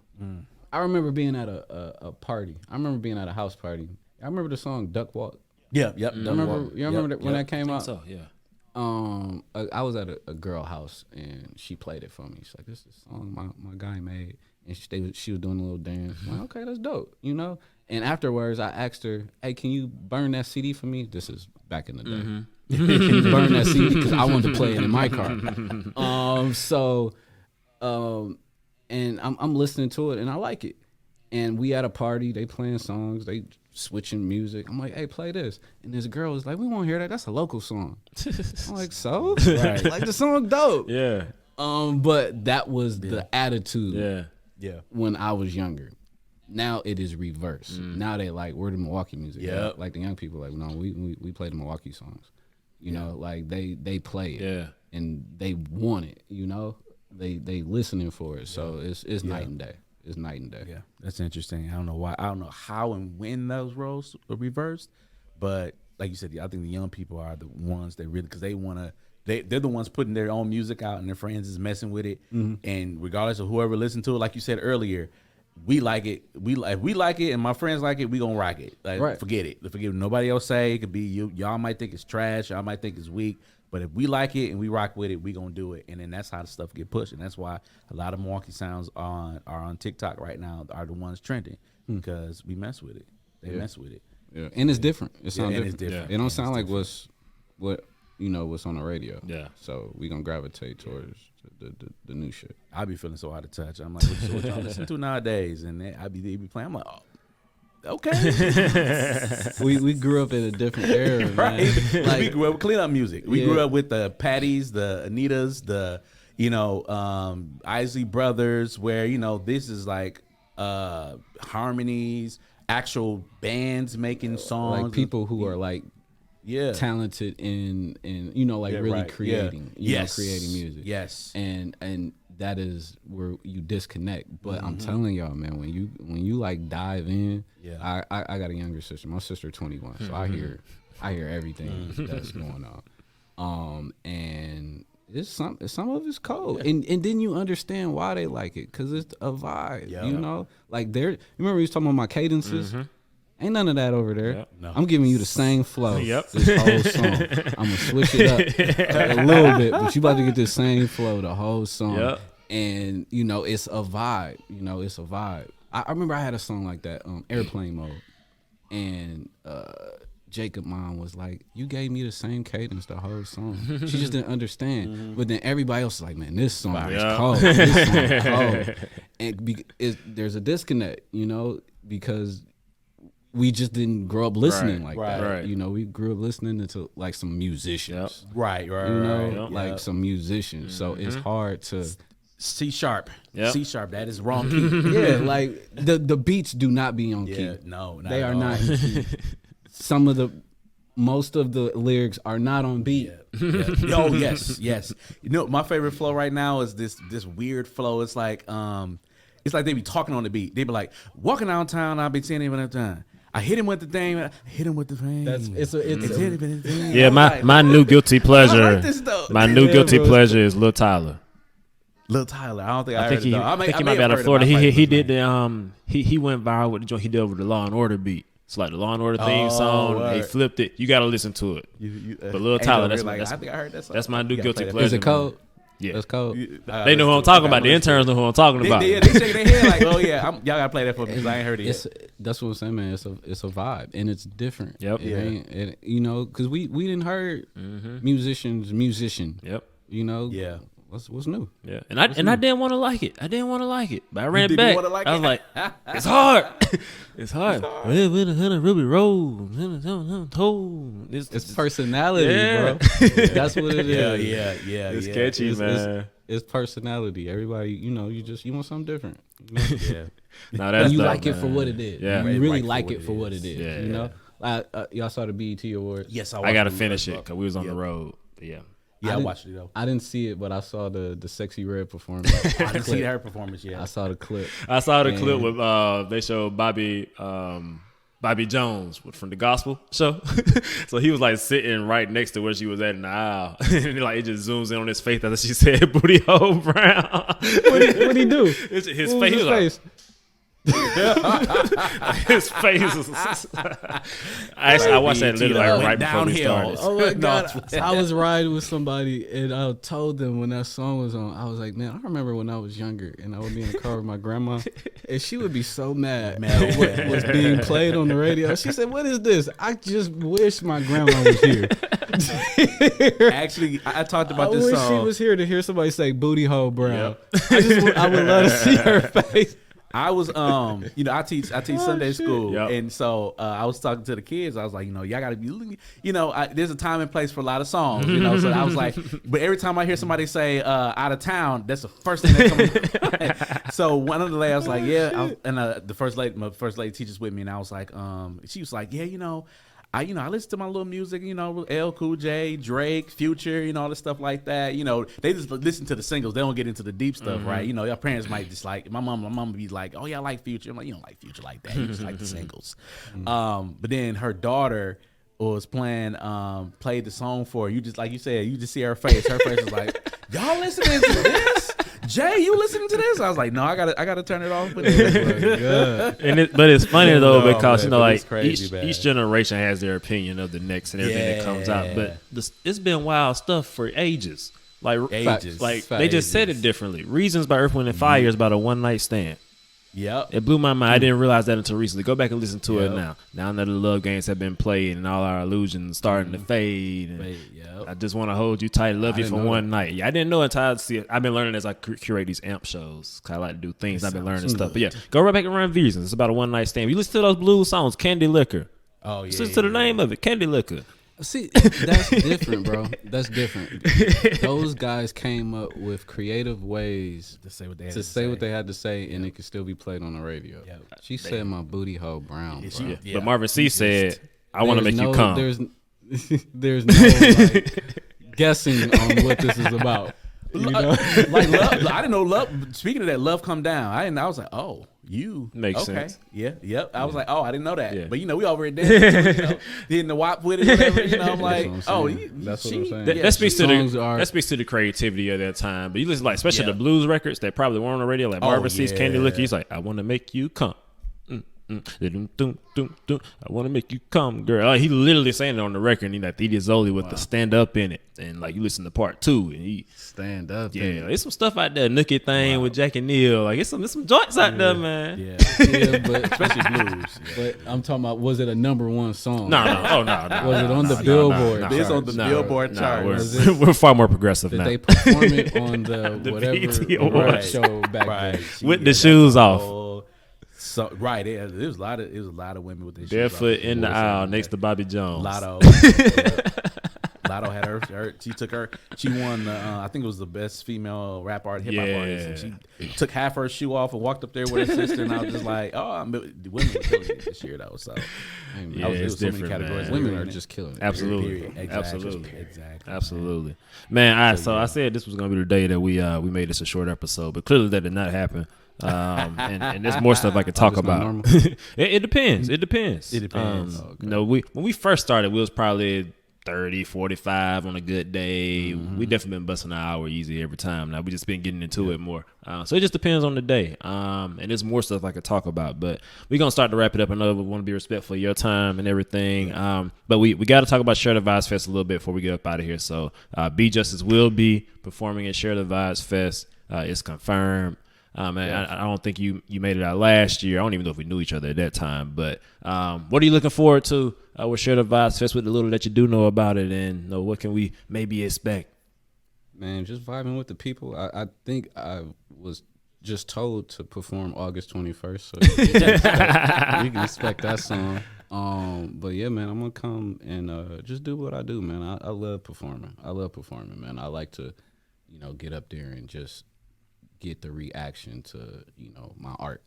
I remember being at a party. I remember being at a house party. I remember the song Duck Walk. Yep. You remember when that came out? So yeah. I was at a girl house and she played it for me. She's like, "This is a song my guy made," and she was doing a little dance. I'm like, okay, that's dope, And afterwards, I asked her, "Hey, can you burn that CD for me?" This is back in the day. Can you burn that CD because I wanted to play it in my car. And I'm listening to it and I like it. And we at a party, they playing songs, they switching music. I'm like, "Hey, play this." And this girl was like, "We won't hear that. That's a local song." I'm like, "So?" Right. Like the song dope. Yeah. But that was the attitude. Yeah. When I was younger. Now it is reverse. Now they like, we're the Milwaukee music. Yeah. Like the young people, like, no, we play the Milwaukee songs. Like they play it. Yeah. And they want it. They listening for it. So it's night and day. It's night and day. Yeah, that's interesting. I don't know why. I don't know how and when those roles are reversed, but like you said, I think the young people are the ones that really, because they want to. They're the ones putting their own music out, and their friends is messing with it. And regardless of whoever listened to it, like you said earlier, we like it. We like it, and my friends like it. We gonna rock it. Like, right. Forget it. Forget what nobody else say. It could be you. Y'all might think it's trash. Y'all might think it's weak. But if we like it and we rock with it, we gonna do it, and then that's how the stuff get pushed, and that's why a lot of Milwaukee sounds are on TikTok right now are the ones trending because we mess with it. They mess with it. Yeah, and it's different. It sounds different. It's different. It don't sound like what's on the radio. Yeah. So we gonna gravitate towards the new shit. I be feeling so out of touch. I'm like, what y'all listen to nowadays? And they be playing. I'm like, oh, okay. we grew up in a different era, right? man. Like, we grew up with clean up music. We grew up with the Patties, the Anitas, the Isley Brothers, where this is like harmonies, actual bands making songs, like people who are like talented in really creating, creating music. Yes, and that is where you disconnect. But I'm telling y'all, man, when you like dive in, I got a younger sister. My sister 21, so I hear everything that's going on. And it's some of it's cold, and then you understand why they like it, because it's a vibe. Like you remember we was talking about my cadences. Ain't none of that over there. Yep. No. I'm giving you the same flow this whole song. I'm gonna switch it up a little bit, but you about to get the same flow the whole song. Yep. And it's a vibe. It's a vibe. I remember I had a song like that, Airplane Mode, and Jacob mom was like, "You gave me the same cadence the whole song." She just didn't understand. But then everybody else was like, "Man, this song is cold. This song is cold." And there's a disconnect, because we just didn't grow up listening like that. Right. We grew up listening to like some musicians. Yep. Right. Like some musicians. So it's hard to C sharp. Yep. C sharp. That is wrong key. Yeah, like the beats do not be on key. No, they are not in key. Most of the lyrics are not on beat. Yeah. Oh yes. My favorite flow right now is this weird flow. It's like they be talking on the beat. They be like, walking downtown, I'll be seeing him at the time. I hit him with the thing. I hit him with the thing. Yeah, my new guilty pleasure. My new guilty pleasure is Lil Tyler. Lil Tyler. I don't think I heard he, it. I think he might be out of Florida. He did the he went viral with the joint he did over the Law and Order beat. It's like the Law and Order theme song. Word. They flipped it. You got to listen to it. But Lil Tyler, I think I heard that song. That's my new guilty pleasure. Is it cold? Yeah, that's cold. They know who I'm talking about. The interns know who I'm talking about. They shake their head like, "Oh yeah, y'all gotta play that for me because I ain't heard it yet." That's what I'm saying, man. It's a vibe, and it's different. Yep. Because we didn't heard musician. Yep. Yeah. What's new? Yeah, and I didn't want to like it. But I ran back. I was like, it's hard. It's hard. Ruby Road. It's personality, bro. That's what it is. Yeah. It's catchy, man. It's personality. Everybody, you want something different. Yeah. No, that's you dope, like man. it for what it is. Yeah. You really like it for what it is. Yeah. Y'all saw the BET Awards? Yes, I got to finish it because we was on the road. But yeah. Yeah, I watched it though. I didn't see it, but I saw the Sexy Red performance. I didn't see her performance yet. I saw the clip. I saw the clip with they showed Bobby Jones from the gospel show. So he was like sitting right next to where she was at in the aisle, and like it just zooms in on his face after she said "Booty Hole Brown." What'd he do? His face. His face was I watched that literally right before we started. Oh my God. I was riding with somebody and I told them when that song was on, I was like, man, I remember when I was younger and I would be in the car with my grandma and she would be so mad at what was being played on the radio. She said, what is this? I just wish my grandma was here. Actually, I talked about this song. I wish she was here to hear somebody say "Booty Hole Brown." Yep. I would love to see her face. I was, I teach Sunday school, and so I was talking to the kids. I was like, y'all gotta be, there's a time and place for a lot of songs, So I was like, but every time I hear somebody say "out of town," that's the first thing that comes. So one of the ladies, I was like, and my first lady teaches with me, and I was like, she was like, I listen to my little music, L Cool J, Drake, Future, all this stuff like that. They just listen to the singles. They don't get into the deep stuff, right? Your parents might just like, my mom would be like, oh yeah, I like Future. I'm like, you don't like Future like that. You just like the singles. But then her daughter was played the song for her. You just, like you said, you just see her face. Her face was like, y'all listening to this? Jay, you listening to this? I was like, no, I gotta turn it off. But it's funny though because man, like crazy, each generation has their opinion of the next and everything that comes out. But it's been wild stuff for ages. Like ages. Like they just said it differently. Reasons by Earth, Wind and Fire is about a one night stand. Yep. It blew my mind. I didn't realize that until recently. Go back and listen to it now. Now that the love games have been played and all our illusions starting to fade. And I just want to hold you tight, love you for one night. Yeah, I didn't know until I see it. I've been learning as I curate these amp shows. Cause I like to do things. I've been learning stuff. But yeah, go right back and run Reasons. It's about a one night stand. You listen to those blues songs, Candy Liquor. Oh yeah. Listen to the name of it, Candy Liquor. See, that's different, bro. That's different. Those guys came up with creative ways to say what they had to say, and it could still be played on the radio. Yep. She said, "My booty hole brown." Bro. But Marvin C said, "I want to make you come." There's no guessing on what this is about. You know? Like love, I didn't know love. Speaking of that, love come down. I was like, oh, you makes sense. Yeah, yep. I was like, oh, I didn't know that. Yeah. But we over it there, hitting the wop with it. Whatever, I'm like, that's what I'm saying. That speaks to the creativity of that time. But you listen, like especially the blues records that probably weren't on the radio, like Marvin C's Candy Liquor. He's like, I want to make you come. I want to make you come, girl. He literally saying it on the record, and he like Thea Zoli with the stand up in it, and like you listen to part 2, and he stand up. Yeah, there's some stuff out there, Nookie thing with Jack and Neil. Like it's some joints out there, man. Yeah, but especially blues. But I'm talking about, was it a #1 song? No. Was it on the Billboard? It's on the Billboard chart. We're far more progressive now. Did they perform it on the whatever show back then with the shoes off? So it was a lot of women with their barefoot in the aisle next to Bobby Jones. Lotto had her. She won. I think it was the best female rap artist, hip hop artist. And she took half her shoe off and walked up there with her sister. And I was just like, women were killing it this year though. So it's so different. Many categories. Women are just killing it. Absolutely, exactly. Absolutely, man. So I said this was gonna be the day that we made this a short episode, but clearly that did not happen. And there's more stuff I could talk about. It depends. It depends. When we first started, we was probably 30, 45 on a good day. Mm-hmm. We definitely been busting an hour easy every time. Now we just been getting into it more. So it just depends on the day. And there's more stuff I could talk about, but we're going to start to wrap it up. I know we want to be respectful of your time and everything. But we got to talk about Share the Vibes Fest a little bit before we get up out of here. So Be Justice will be performing at Share the Vibes Fest. It's confirmed. I don't think you made it out last year. I don't even know if we knew each other at that time. But what are you looking forward to with Share the Vibes Fest with the little that you do know about it, and what can we maybe expect? Man, just vibing with the people. I think I was just told to perform August 21st, so you can expect that song. But yeah, man, I'm gonna come and just do what I do, man. I love performing. Man. I like to, get up there and just get the reaction to my art,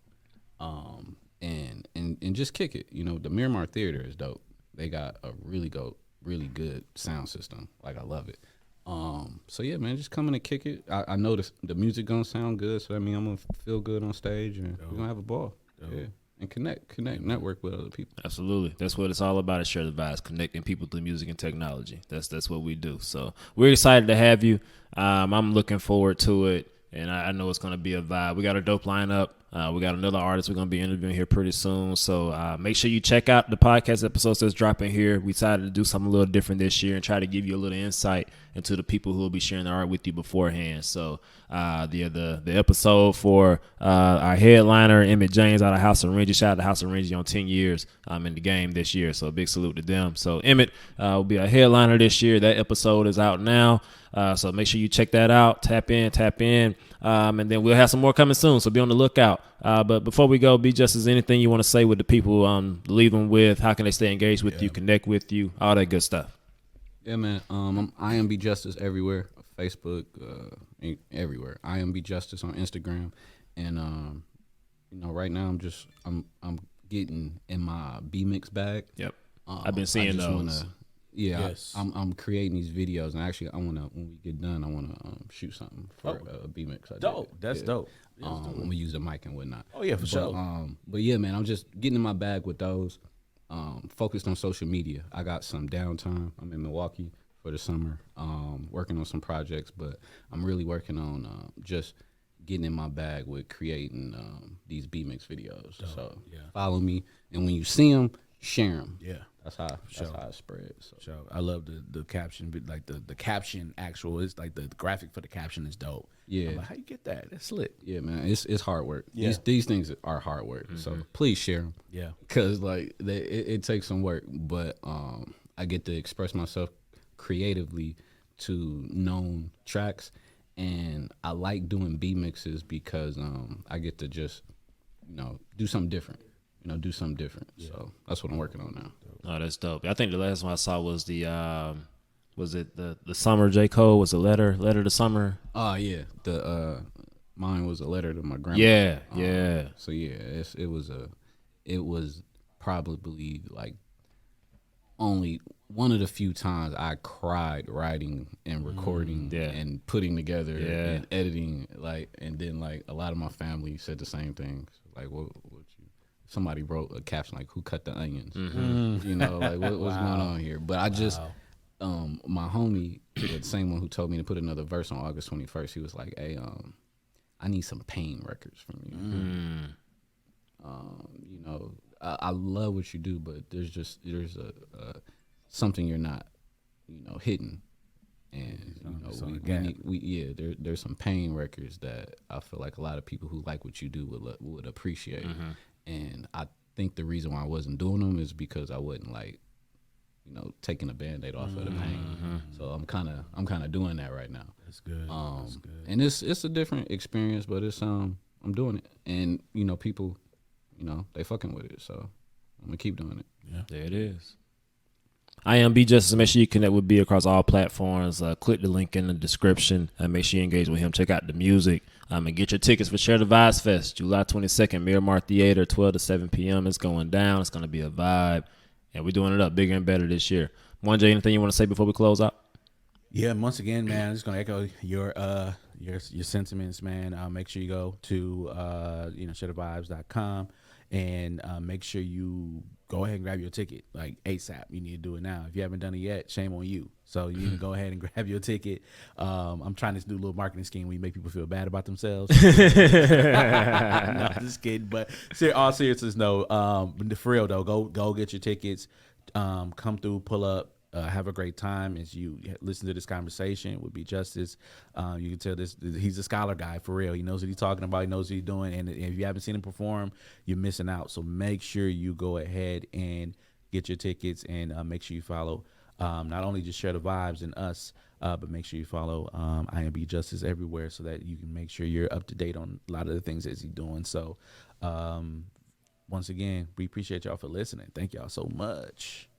and just kick it. The Miramar Theater is dope. They got a really good sound system. Like, I love it. So yeah, man, just coming to kick it. I know the music gonna sound good, so I mean I'm gonna feel good on stage, and we're gonna have a ball. Yeah, and connect, network with other people. Absolutely, that's what it's all about. Is Share the Vibes, connecting people through music and technology. That's what we do. So we're excited to have you. I'm looking forward to it. And I know it's going to be a vibe. We got a dope lineup. We got another artist we're going to be interviewing here pretty soon. So make sure you check out the podcast episodes that's dropping here. We decided to do something a little different this year and try to give you a little insight into the people who will be sharing their art with you beforehand. So the episode for our headliner, Emmett James, out of House of Renji. Shout out to House of Renji on 10 years in the game this year. So a big salute to them. So Emmett will be a headliner this year. That episode is out now. So make sure you check that out. Tap in. And then we'll have some more coming soon. So be on the lookout. But before we go, Be Justice, anything you want to say with the people, leave them with? How can they stay engaged with you, connect with you, all that good stuff? Yeah, man. I am Be Justice everywhere. Facebook, everywhere. I am Be Justice on Instagram. And, right now I'm getting in my B-Mix bag. Yep. I've been seeing those. I'm creating these videos, and actually, I wanna, when we get done, I wanna shoot something for B-Mix. Dope. That's dope. When we use the mic and whatnot. Oh yeah, for sure. But yeah, man, I'm just getting in my bag with those. Focused on social media. I got some downtime. I'm in Milwaukee for the summer, working on some projects, but I'm really working on just getting in my bag with creating these B-Mix videos. Dope. So Yeah. follow me, and when you see them, share them. Yeah. That's how it spreads. So. I love the caption, but like the caption actual is like the graphic for the caption is dope. Yeah. I'm like, how you get that? That's lit. Yeah, man, it's hard work. Yeah. These things are hard work. So please share them. Yeah. Because like it takes some work, but I get to express myself creatively to known tracks, and I like doing B mixes because I get to just do something different. So that's what I'm working on now. Oh, that's dope. I think the last one I saw was the the summer J. Cole was a letter to summer. Oh yeah, the mine was a letter to my grandma. Yeah. So yeah, it was probably like only one of the few times I cried writing and recording and putting together and editing, and then a lot of my family said the same thing. Like, what somebody wrote a caption like, "Who cut the onions?" What's going on here? But I just, my homie, the same one who told me to put another verse on August 21st, he was like, "Hey, I need some Pain records from you." I love what you do, but there's a something you're not, hitting, and there's some Pain records that I feel like a lot of people who like what you do would appreciate, and I think the reason why I wasn't doing them is because I wasn't taking a Band-Aid off of the pain. So I'm kind of doing that right now. That's good. That's good. And it's a different experience, but it's I'm doing it, and people, they fucking with it, so I'm gonna keep doing it. Yeah, there it is. I am B Justice. Make sure you connect with B across all platforms. Click the link in the description. Make sure you engage with him. Check out the music. And get your tickets for Share the Vibes Fest, July 22nd, Miramar Theater, 12 to 7 p.m. It's going down. It's going to be a vibe. And we're doing it up bigger and better this year. Monjay, anything you want to say before we close out? Yeah, once again, man, I'm just gonna echo your sentiments, man. Make sure you go to sharethevibes.com and make sure you go ahead and grab your ticket like ASAP. You need to do it now. If you haven't done it yet, shame on you. So you need to go ahead and grab your ticket. I'm trying to do a little marketing scheme where you make people feel bad about themselves. No, just kidding. But all seriousness, no. For real though, go get your tickets. Come through, pull up. Have a great time as you listen to this conversation with B Justice. You can tell he's a scholar guy for real. He knows what he's talking about. He knows what he's doing. And if you haven't seen him perform, you're missing out. So make sure you go ahead and get your tickets and make sure you follow not only just Share the Vibes and us, but make sure you follow I Am B Justice everywhere so that you can make sure you're up to date on a lot of the things that he's doing. So once again, we appreciate y'all for listening. Thank y'all so much.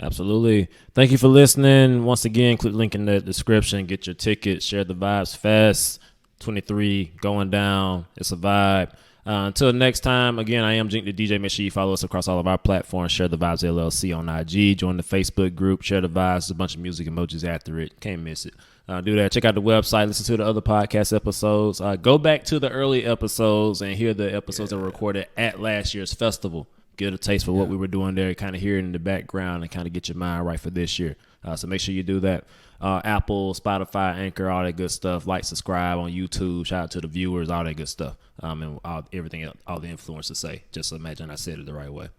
Absolutely. Thank you for listening. Once again, click link in the description. Get your ticket. Share the Vibes Fest 23 going down. It's a vibe. Until next time, again, I am Jink the DJ. Make sure you follow us across all of our platforms. Share the Vibes LLC on IG. Join the Facebook group. Share the Vibes. There's a bunch of music emojis after it. Can't miss it. Do that. Check out the website. Listen to the other podcast episodes. Go back to the early episodes and hear the episodes that were recorded at last year's festival. Get a taste for what we were doing there, kind of hear it in the background and kind of get your mind right for this year. So make sure you do that. Apple, Spotify, Anchor, all that good stuff. Like, subscribe on YouTube. Shout out to the viewers, all that good stuff. And everything else, all the influencers say. Just imagine I said it the right way.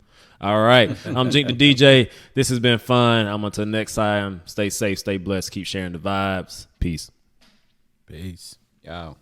All right. I'm Jink the DJ. This has been fun. Until next time, stay safe, stay blessed, keep sharing the vibes. Peace. Peace. Yo.